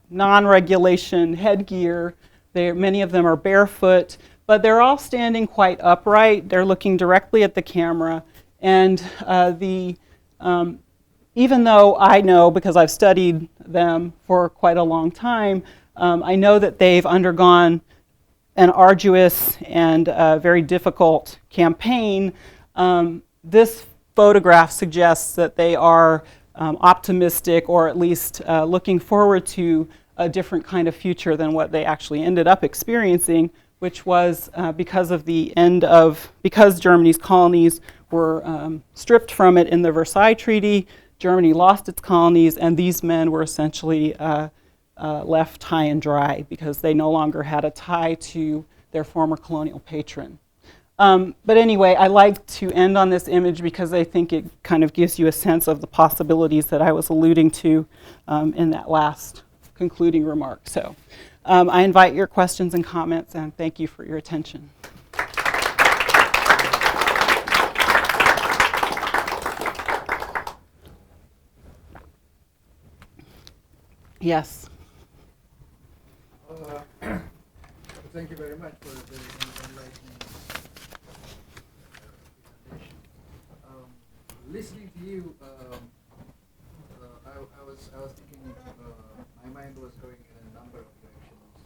non-regulation headgear. Many of them are barefoot, but they're all standing quite upright. They're looking directly at the camera. And even though I know, because I've studied them for quite a long time, I know that they've undergone an arduous and very difficult campaign. This photograph suggests that they are optimistic, or at least looking forward to a different kind of future than what they actually ended up experiencing, which was because Germany's colonies were stripped from it in the Versailles Treaty. Germany lost its colonies, and these men were essentially left high and dry because they no longer had a tie to their former colonial patron. But anyway, I like to end on this image because I think it kind of gives you a sense of the possibilities that I was alluding to in that last concluding remark. So I invite your questions and comments, and thank you for your attention. Yes. Thank you very much for the enlightening presentation. Listening to you, I was thinking, my mind was going in a number of directions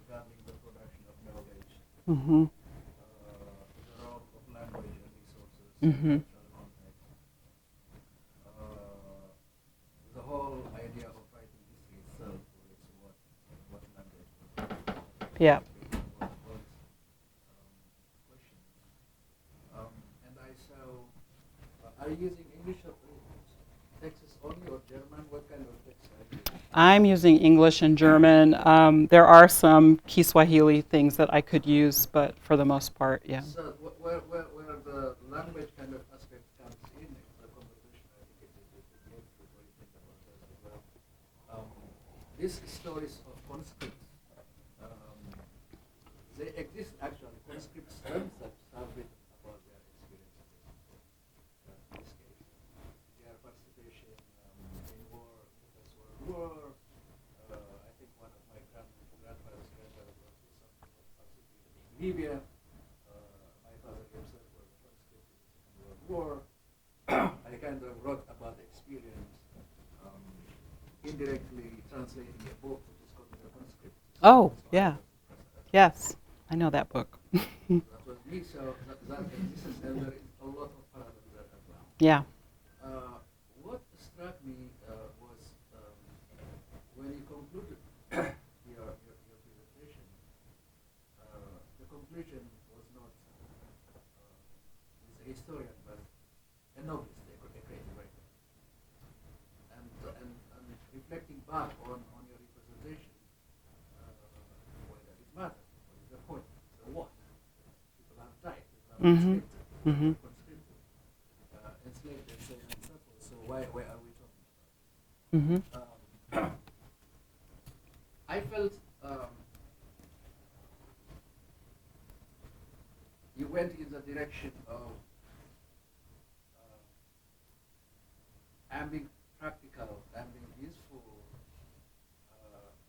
regarding the production of knowledge, the role of language and resources, and cultural context. Yeah. And I saw, are you using English texts only or German? What kind of text are you using? I'm using English and German. There are some Kiswahili things that I could use, but for the most part, yeah. So where the language kind of aspect comes in the conversation, I think it would be helpful for you to think about that as well. These stories of conscripts, they exist actually. Conscripts themselves have written about their experiences in this case. Their participation in war, the First World War. I think one of my grandfather's grandfather was something that participated in Libya. My father himself was a conscript in the Second World War. I kind of wrote about the experience, indirectly translating a book which is called The Conscript. Oh, yeah. Yes, I know that book. That was me, so that exists, and there is a lot of parallels there as well. Yeah. What struck me was when you concluded your presentation, the conclusion was not he's a historian, but a novelist, a creative writer. And reflecting back on your representation, why does it matter? What is the point? So what? People have died. People have conscripted. Conscripted. Enslaved and so on and so forth. So why are we talking about this? I felt you went in the direction of I'm being practical, I'm being useful,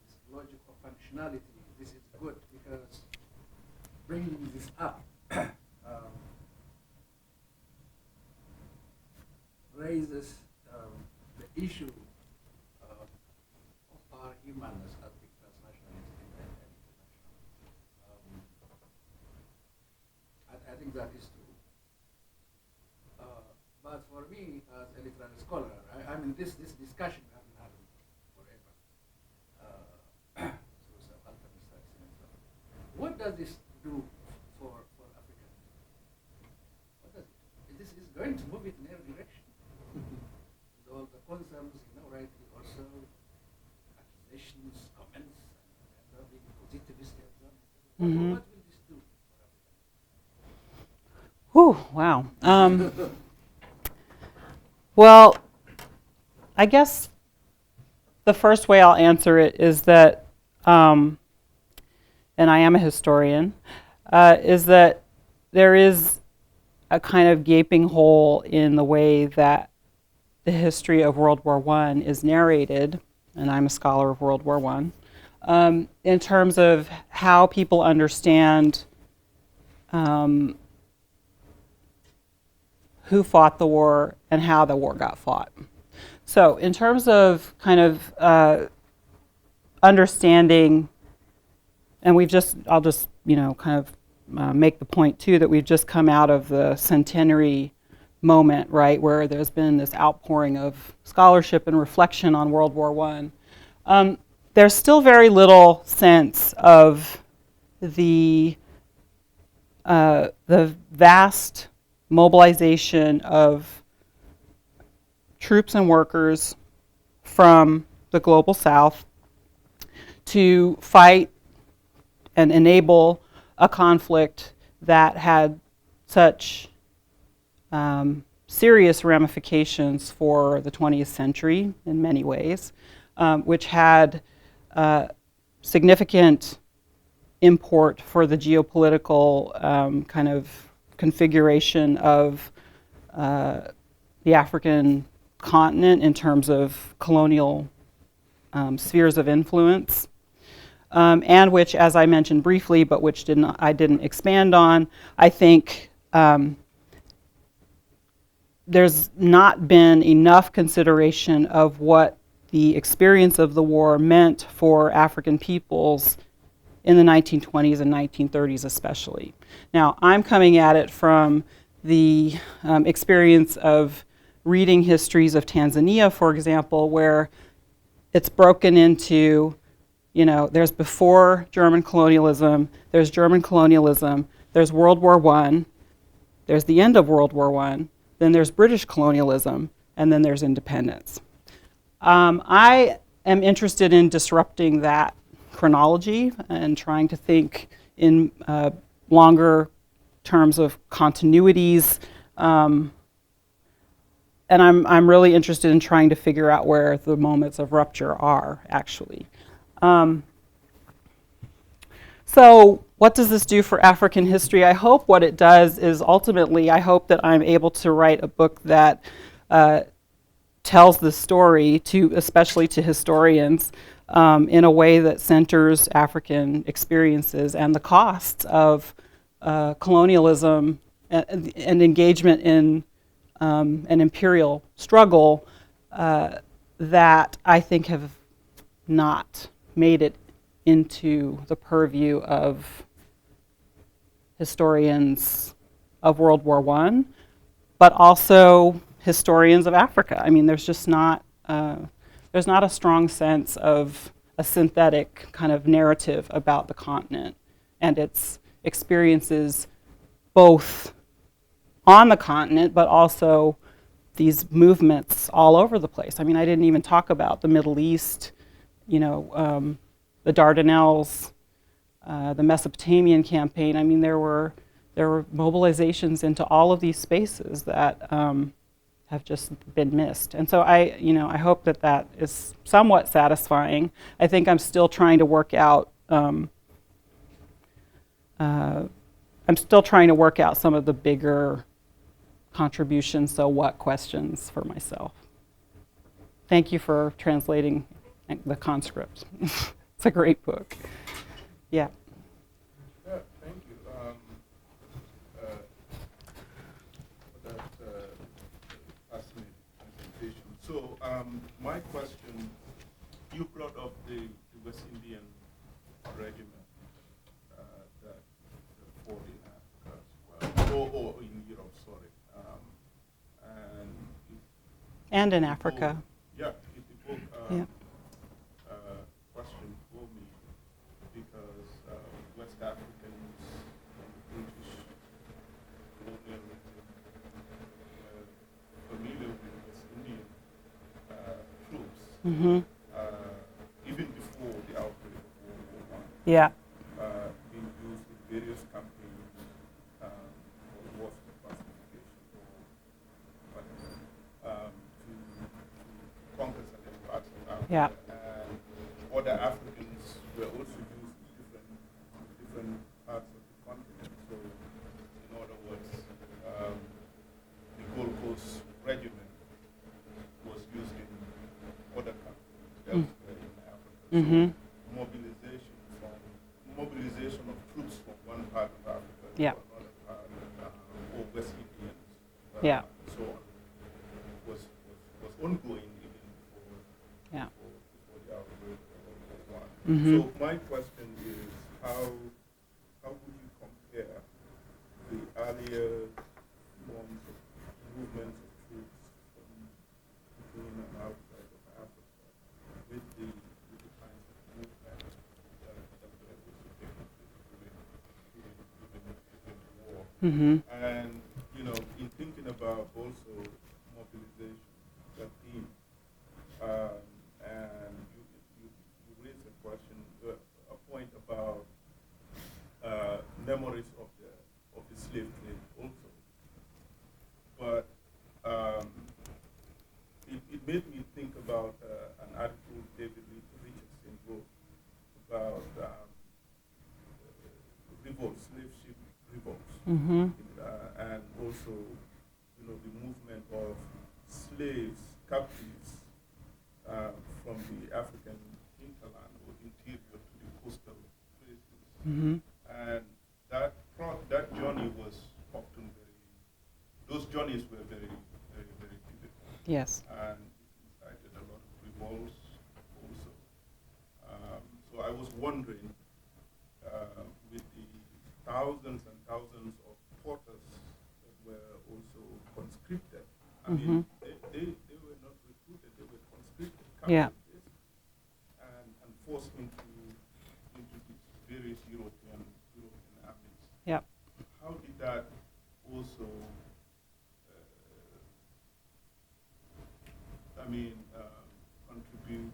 this logic of functionality, this is good because bringing this up raises the issue of our humanness as big transnational and international. I think that is true. But for me, as a literary scholar, I mean, this discussion we have been having forever through some alternate studies and so on. What does this do for African? What does it? This is going to move it in every direction. With all the concerns, rightly also, accusations, comments, and being positivist and so on. What will this do for Africa? Whew, wow. Well, I guess the first way I'll answer it is that, and I am a historian, is that there is a kind of gaping hole in the way that the history of World War I is narrated, and I'm a scholar of World War I, in terms of how people understand who fought the war and how the war got fought. So in terms of kind of understanding, and I'll just kind of make the point too that we've just come out of the centenary moment, right, where there's been this outpouring of scholarship and reflection on World War I. There's still very little sense of the vast mobilization of troops and workers from the global south to fight and enable a conflict that had such serious ramifications for the 20th century in many ways, which had significant import for the geopolitical kind of configuration of the African continent in terms of colonial spheres of influence, and which, as I mentioned briefly, but which I didn't expand on, I think there's not been enough consideration of what the experience of the war meant for African peoples in the 1920s and 1930s especially. Now, I'm coming at it from the experience of reading histories of Tanzania, for example, where it's broken into You know, there's before German colonialism, there's German colonialism, there's World War I, there's the end of World War I, then there's British colonialism, and then there's independence. I am interested in disrupting that chronology and trying to think in longer terms of continuities. And I'm really interested in trying to figure out where the moments of rupture are, actually. So what does this do for African history? I hope what it does is ultimately, I hope that I'm able to write a book that tells the story, especially to historians, in a way that centers African experiences and the costs of colonialism and engagement in an imperial struggle that I think have not made it into the purview of historians of World War I, but also historians of Africa. I mean, there's just not there's not a strong sense of a synthetic kind of narrative about the continent and its experiences, both on the continent, but also these movements all over the place. I mean, I didn't even talk about the Middle East, you know, the Dardanelles, the Mesopotamian campaign. I mean, there were mobilizations into all of these spaces that have just been missed. And so I hope that that is somewhat satisfying. I think I'm still trying to work out some of the bigger contribution, so what questions for myself. Thank you for translating the conscript. It's a great book. Yeah. Yeah, thank you for that fascinating presentation. So my question, you brought up the West Indian regiment that fought in Africa as well, or in Europe, sorry. And in Africa. Yeah, it evoked question for me because West Africans and British colonial regime were familiar with West Indian troops even before the outbreak of World War I. Yeah. Being used in various campaigns or wars of pacification or whatever to conquer certain parts of Africa. Yeah. And other Africans were also used in different parts of the continent. So, in other words, the Gold Coast Regiment was used in other countries elsewhere in Africa. So mobilization of troops from one part of Africa to another part, or West Indians, and so on, was ongoing even before the outbreak of World War I. So my question is, how would you compare the earlier forms of movements of troops from between and outside of Africa with the kinds of movements that were also taking place during the war? And in thinking about also mobilization, that theme, and you raised a question, a point about memories of the slave trade also. But it made me think about an article David Richardson wrote about revolts, slave ship revolts, and also the movement of slaves, captives from the African hinterland or interior to the coastal places. And that journey was often those journeys were very, very, very difficult. Yes. And it incited a lot of revolts also. So I was wondering, with the thousands and thousands of porters that were also conscripted, I mean, they were not recruited, they were conscripted, captives, and forced into with European armies. Yep. How did that also, contribute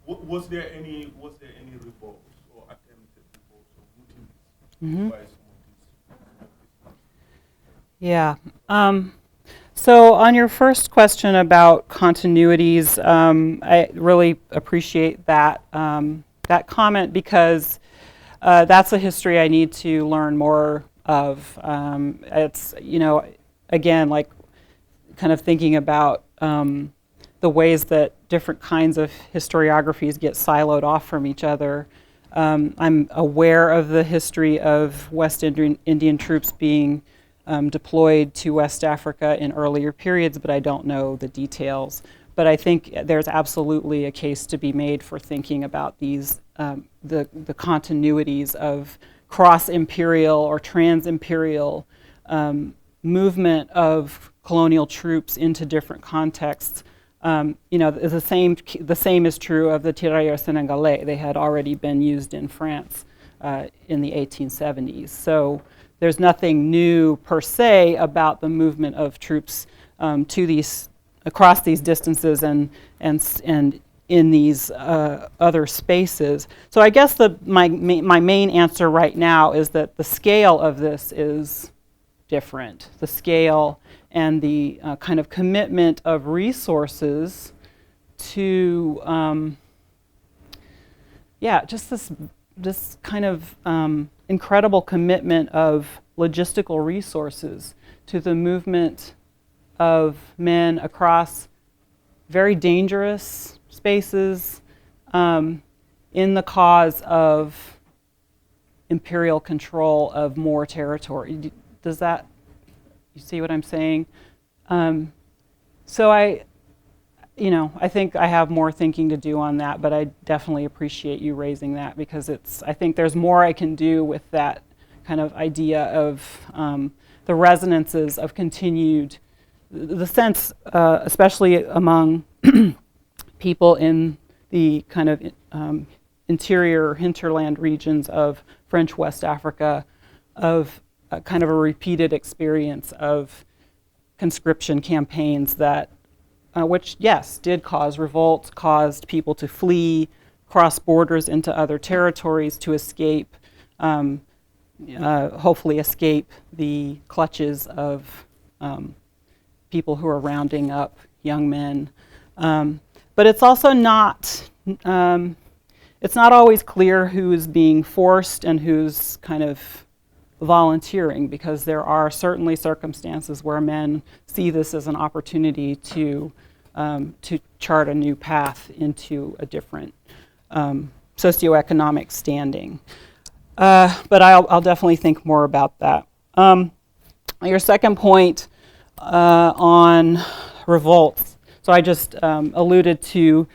to? Was there any revolts or attempted revolts or mutinies by some of these? Yeah. So on your first question about continuities, I really appreciate that that comment, because that's a history I need to learn more of. It's, again, like kind of thinking about the ways that different kinds of historiographies get siloed off from each other. I'm aware of the history of West Indian troops being deployed to West Africa in earlier periods, but I don't know the details. But I think there's absolutely a case to be made for thinking about these, the continuities of cross-imperial or trans-imperial movement of colonial troops into different contexts. The same is true of the tirailleurs sénégalais. They had already been used in France in the 1870s. So there's nothing new per se about the movement of troops to these across these distances and in these other spaces. So I guess my main answer right now is that the scale of this is different. The scale and the kind of commitment of resources to, just this kind of incredible commitment of logistical resources to the movement of men across very dangerous spaces in the cause of imperial control of more territory. Does that, you see what I'm saying? So I think I have more thinking to do on that, but I definitely appreciate you raising that, because I think there's more I can do with that kind of idea of the resonances of continued, the sense, especially among people in the kind of interior hinterland regions of French West Africa, of kind of a repeated experience of conscription campaigns that, which, yes, did cause revolts, caused people to flee, cross borders into other territories to escape, hopefully escape the clutches of people who are rounding up young men. But it's also not, it's not always clear who is being forced and who's kind of volunteering, because there are certainly circumstances where men see this as an opportunity to chart a new path into a different socioeconomic standing. But I'll definitely think more about that. Your second point on revolts. So I just alluded to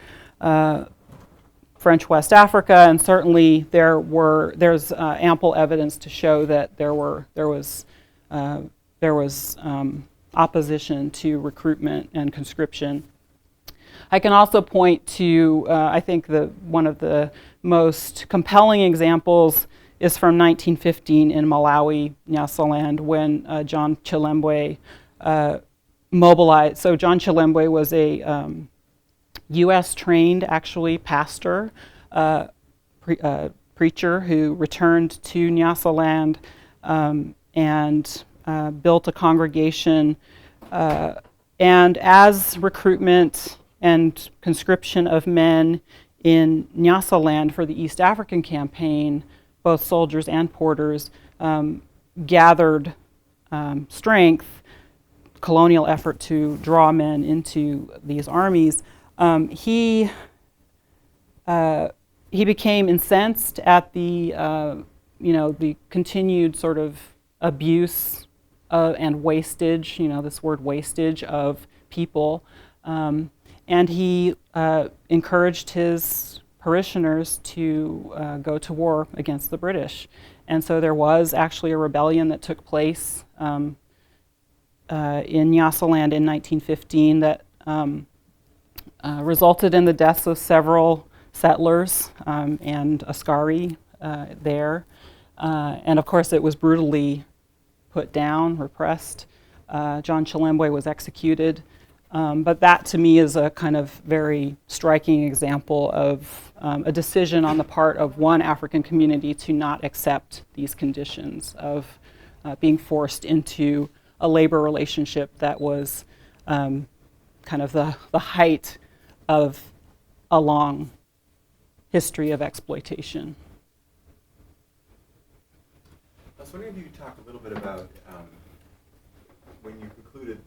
French West Africa, and certainly there's ample evidence to show that there was opposition to recruitment and conscription. I can also point to I think one of the most compelling examples is from 1915 in Malawi, Nyasaland, when John Chilembwe mobilized. So John Chilembwe was a U.S.-trained, actually, pastor, preacher who returned to Nyasaland and built a congregation. And as recruitment and conscription of men in Nyasaland for the East African campaign, both soldiers and porters, gathered strength, colonial effort to draw men into these armies, he became incensed at the the continued sort of abuse and wastage, this word wastage of people, and he encouraged his parishioners to go to war against the British. And so there was actually a rebellion that took place in Nyasaland in 1915 that resulted in the deaths of several settlers and Askari there. And of course, it was brutally put down, repressed. John Chilembwe was executed. But that, to me, is a kind of very striking example of a decision on the part of one African community to not accept these conditions of being forced into a labor relationship that was kind of the height of a long history of exploitation. I was wondering if you could talk a little bit about when you concluded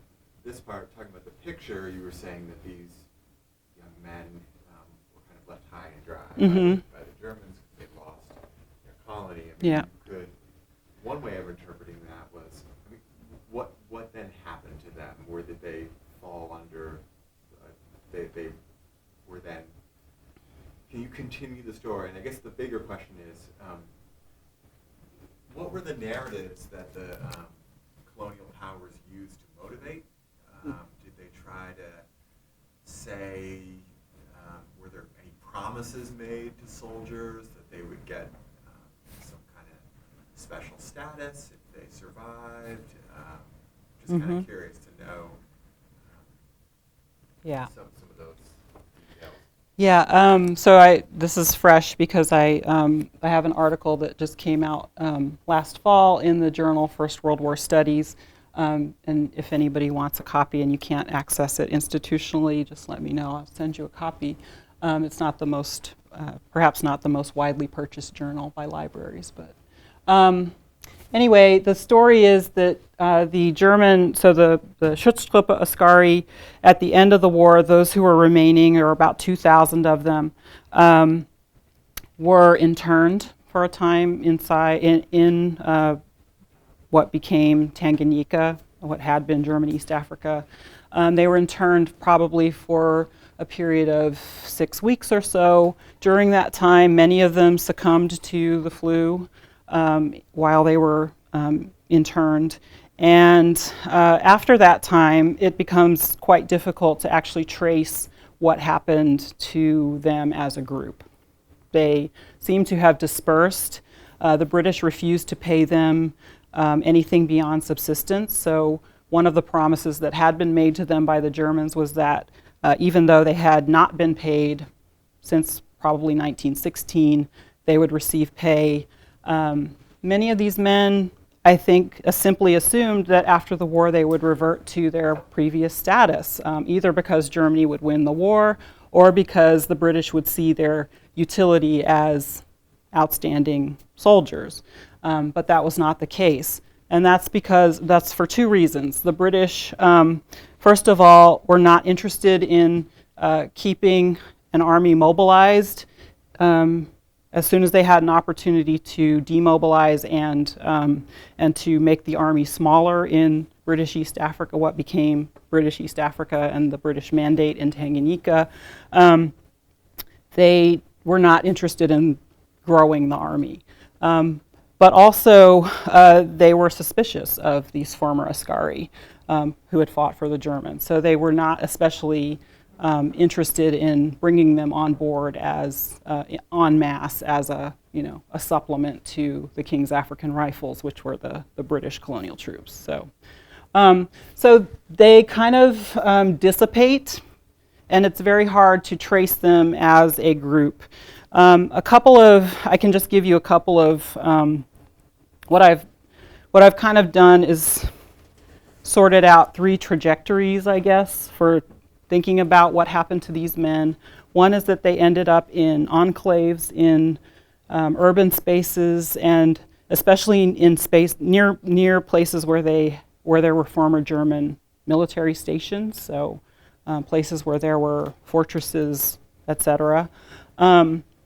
this part, talking about the picture, you were saying that these young men were kind of left high and dry by the Germans because they lost their colony. I mean, Yeah. one way of interpreting that was, I mean, what then happened to them? Where did they fall under? They were then. Can you continue the story? And I guess the bigger question is, what were the narratives that the colonial powers used to motivate? Did they try to say, were there any promises made to soldiers that they would get some kind of special status if they survived? Just kind of curious to know some of those details. Yeah, so this is fresh because I have an article that just came out last fall in the journal First World War Studies. And if anybody wants a copy and you can't access it institutionally, just let me know. I'll send you a copy. It's not the most, perhaps not the most widely purchased journal by libraries, but anyway, the story is that the German, so the Schutztruppe Askari, at the end of the war, those who were remaining, or about 2,000 of them, were interned for a time inside in what became Tanganyika, what had been German East Africa. They were interned probably for a period of 6 weeks or so. During that time, many of them succumbed to the flu while they were interned. And after that time, it becomes quite difficult to actually trace what happened to them as a group. They seem to have dispersed. The British refused to pay them anything beyond subsistence. So one of the promises that had been made to them by the Germans was that even though they had not been paid since probably 1916, they would receive pay. Many of these men, I think, simply assumed that after the war they would revert to their previous status, either because Germany would win the war or because the British would see their utility as outstanding soldiers. But that was not the case. And that's for two reasons. The British, first of all, were not interested in keeping an army mobilized. As soon as they had an opportunity to demobilize and to make the army smaller in British East Africa, what became British East Africa and the British Mandate in Tanganyika, they were not interested in growing the army. But also, they were suspicious of these former Askari who had fought for the Germans. So they were not especially interested in bringing them on board as en masse as a supplement to the King's African Rifles, which were the British colonial troops. So they kind of dissipate, and it's very hard to trace them as a group. I can just give you a couple of what I've kind of done is sorted out 3 trajectories, I guess, for thinking about what happened to these men. One is that they ended up in enclaves in urban spaces, and especially in space near places where there were former German military stations, so places where there were fortresses, etc.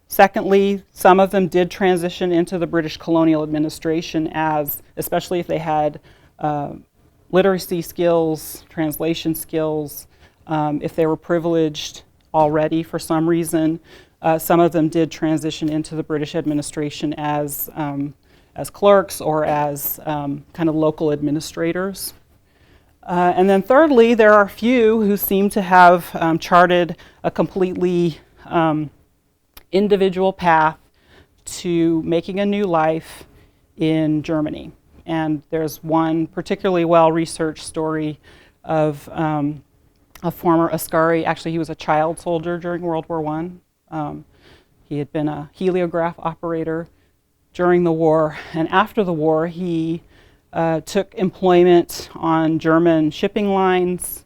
Secondly, some of them did transition into the British colonial administration especially if they had literacy skills, translation skills, if they were privileged already for some reason. Some of them did transition into the British administration as clerks or as kind of local administrators. And then thirdly, there are a few who seem to have charted a completely individual path to making a new life in Germany. And there's one particularly well-researched story of a former Askari. Actually, he was a child soldier during World War I. He had been a heliograph operator during the war, and after the war, he took employment on German shipping lines,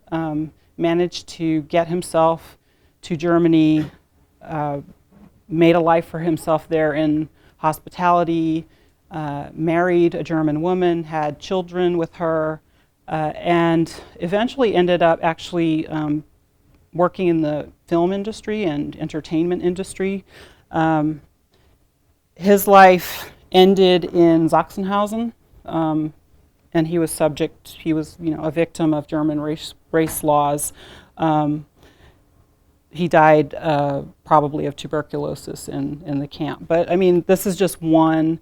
managed to get himself to Germany, made a life for himself there in hospitality, married a German woman, had children with her, and eventually ended up actually working in the film industry and entertainment industry. His life ended in Sachsenhausen, and he was a victim of German race laws. He died probably of tuberculosis in the camp. But I mean, this is just one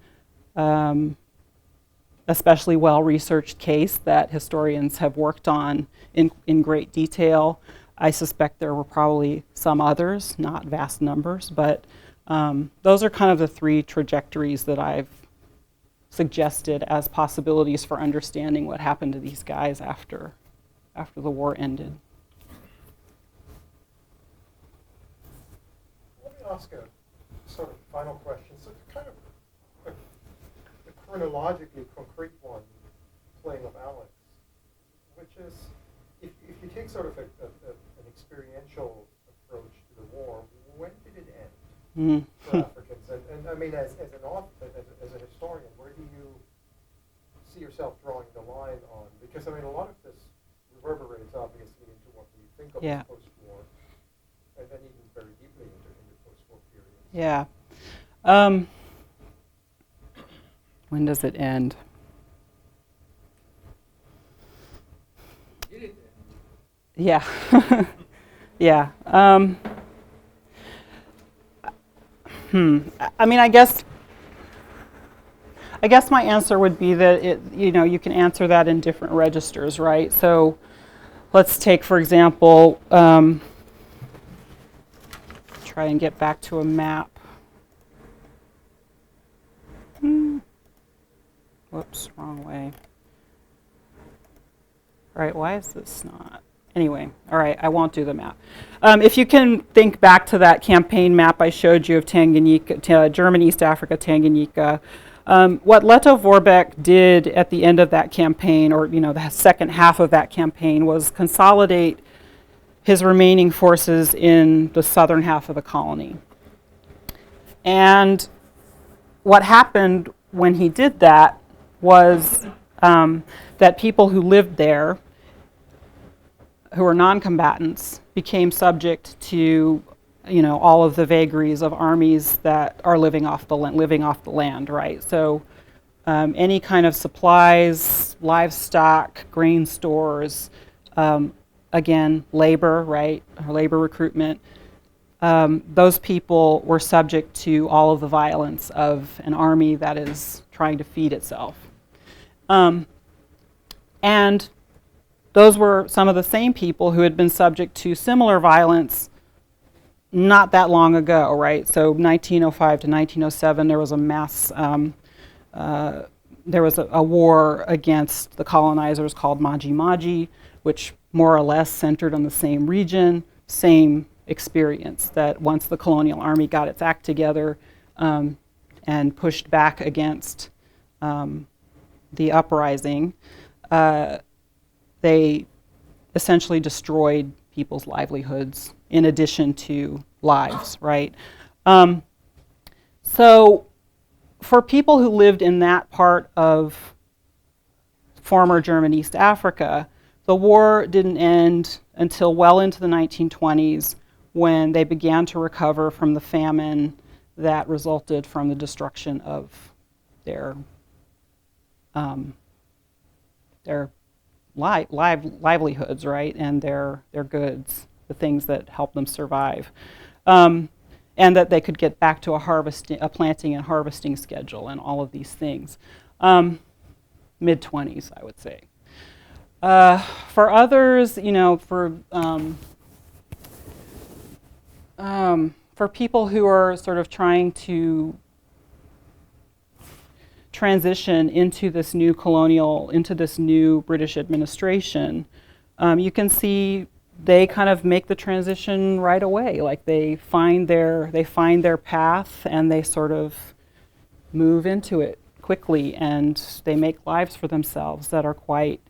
especially well-researched case that historians have worked on in great detail. I suspect there were probably some others, not vast numbers, but those are kind of the three trajectories that I've suggested as possibilities for understanding what happened to these guys after the war ended. Let me ask a sort of final question. So it's kind of a chronologically concrete one, playing of Alex, which is, if you take sort of an experiential approach to the war, when did it end for Africans? And I mean, as an author, as a historian, where do you see yourself drawing the line on? Because I mean, a lot of this reverberates obviously into what we think of as post-war, and then even very deeply into post-war periods. Yeah. When does it end? Did it end? Yeah. Yeah. I mean, I guess my answer would be that you can answer that in different registers, right? So let's take, for example, try and get back to a map. Whoops, wrong way. All right, why is this not? Anyway, all right, I won't do the map. If you can think back to that campaign map I showed you of Tanganyika, German East Africa, Tanganyika, what Leto Vorbeck did at the end of that campaign, or the second half of that campaign, was consolidate his remaining forces in the southern half of the colony. And what happened when he did that was that people who lived there, who were non-combatants, became subject to, all of the vagaries of armies that are living off the land, right? So any kind of supplies, livestock, grain stores, again, labor, right? Labor recruitment. Those people were subject to all of the violence of an army that is trying to feed itself. And those were some of the same people who had been subject to similar violence not that long ago, right? So 1905 to 1907, there was a mass, there was a war against the colonizers called Maji Maji, which more or less centered on the same region, same experience, that once the colonial army got its act together and pushed back against the uprising, they essentially destroyed people's livelihoods in addition to lives, right? So for people who lived in that part of former German East Africa, the war didn't end until well into the 1920s, when they began to recover from the famine that resulted from the destruction of their livelihoods, right, and their goods, the things that helped them survive, and that they could get back to a planting and harvesting schedule, and all of these things. Mid-20s, I would say. For others, for people who are sort of trying to transition into this new into this new British administration, you can see they kind of make the transition right away. Like they find their path and they sort of move into it quickly, and they make lives for themselves that are quite,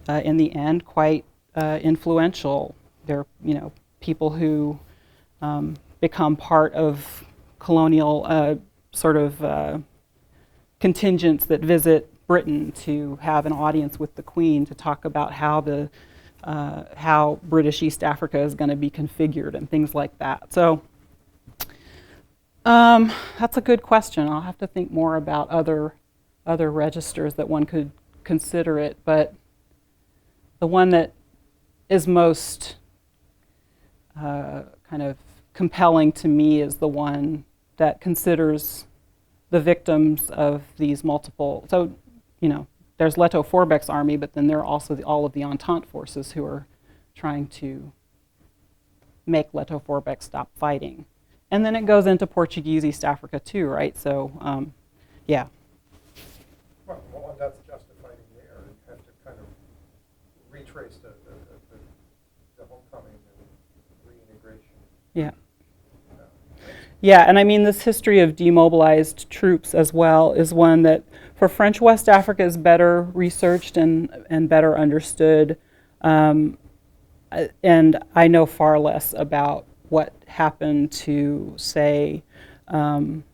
in the end, quite influential. They're, people who become part of colonial sort of contingents that visit Britain to have an audience with the Queen to talk about how British East Africa is going to be configured and things like that. So that's a good question. I'll have to think more about other registers that one could consider it, but the one that is most kind of compelling to me is the one that considers the victims of these multiple, so, there's Leto Forbeck's army, but then there are also all of the Entente forces who are trying to make Leto Forbeck stop fighting. And then it goes into Portuguese East Africa too, right? So, yeah. Well, and that's justifying there. You have to kind of retrace the homecoming and reintegration. Yeah. Yeah, and I mean, this history of demobilized troops as well is one that for French West Africa is better researched and better understood. And I know far less about what happened to, say, SA and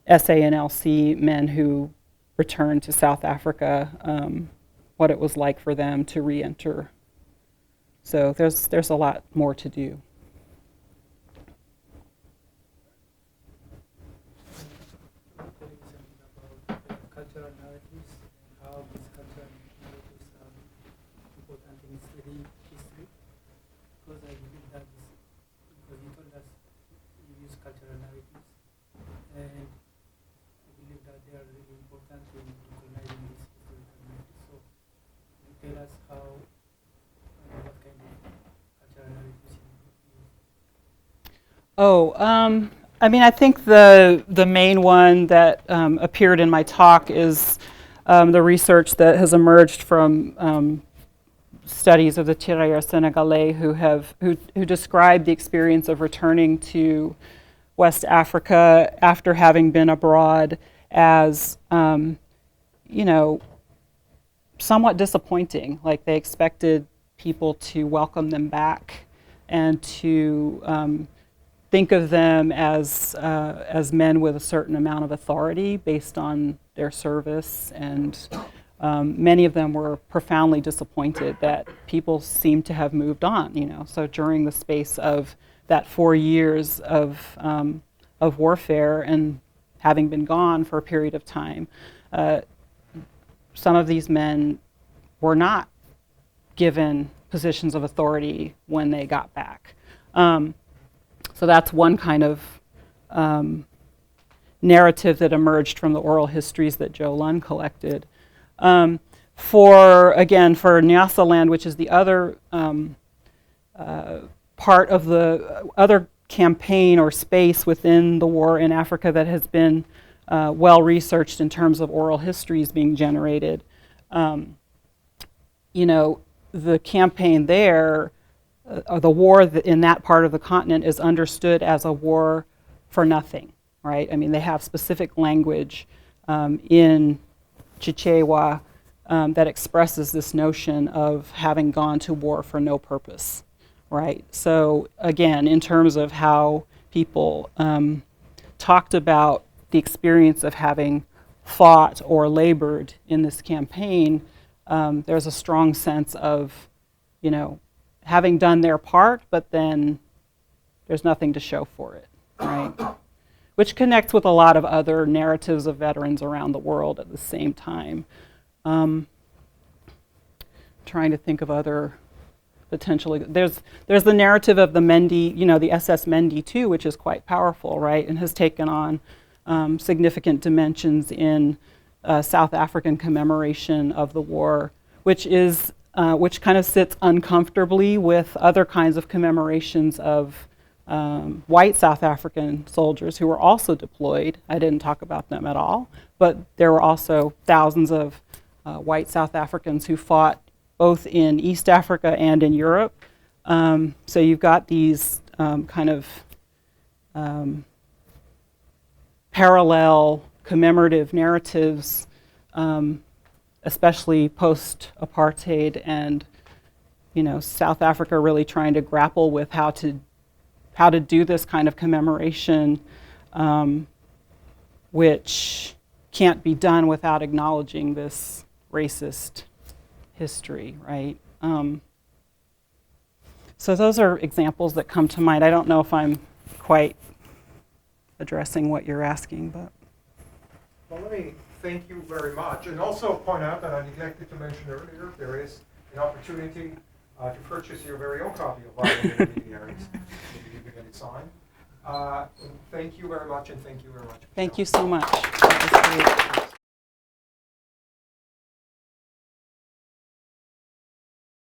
LC men who returned to South Africa, what it was like for them to re-enter. So there's a lot more to do. Cultural narratives and how these cultural narratives are important in studying history, because I believe that because you told us you use cultural narratives, and I believe that they are really important in recognizing these historical narratives. So can you tell us how what kind of cultural narratives you use? I mean, I think the main one that appeared in my talk is the research that has emerged from studies of the tirailleurs Senegalais who describe the experience of returning to West Africa after having been abroad as, somewhat disappointing. Like they expected people to welcome them back and to think of them as men with a certain amount of authority based on their service, and many of them were profoundly disappointed that people seemed to have moved on. So during the space of that 4 years of warfare and having been gone for a period of time, some of these men were not given positions of authority when they got back. So that's one kind of narrative that emerged from the oral histories that Joe Lund collected. For Nyasaland, which is the other part of the other campaign or space within the war in Africa that has been well researched in terms of oral histories being generated, the campaign there, the war in that part of the continent is understood as a war for nothing, right? I mean, they have specific language in Chichewa that expresses this notion of having gone to war for no purpose, right? So again, in terms of how people talked about the experience of having fought or labored in this campaign, there's a strong sense of, having done their part, but then there's nothing to show for it, right? Which connects with a lot of other narratives of veterans around the world at the same time. Trying to think of other potentially, there's the narrative of the Mendi, the SS Mendi too, which is quite powerful, right? And has taken on significant dimensions in South African commemoration of the war, which kind of sits uncomfortably with other kinds of commemorations of white South African soldiers who were also deployed. I didn't talk about them at all, but there were also thousands of white South Africans who fought both in East Africa and in Europe. So you've got these kind of parallel commemorative narratives, especially post-apartheid, and South Africa really trying to grapple with how to do this kind of commemoration, which can't be done without acknowledging this racist history, right? So those are examples that come to mind. I don't know if I'm quite addressing what you're asking, but. Well, let me thank you very much, and also point out that I neglected to mention earlier, there is an opportunity to purchase your very own copy of Violent Intermediaries. Maybe you can get it signed. Thank you very much, and thank you very much. Thank you so much. That was great.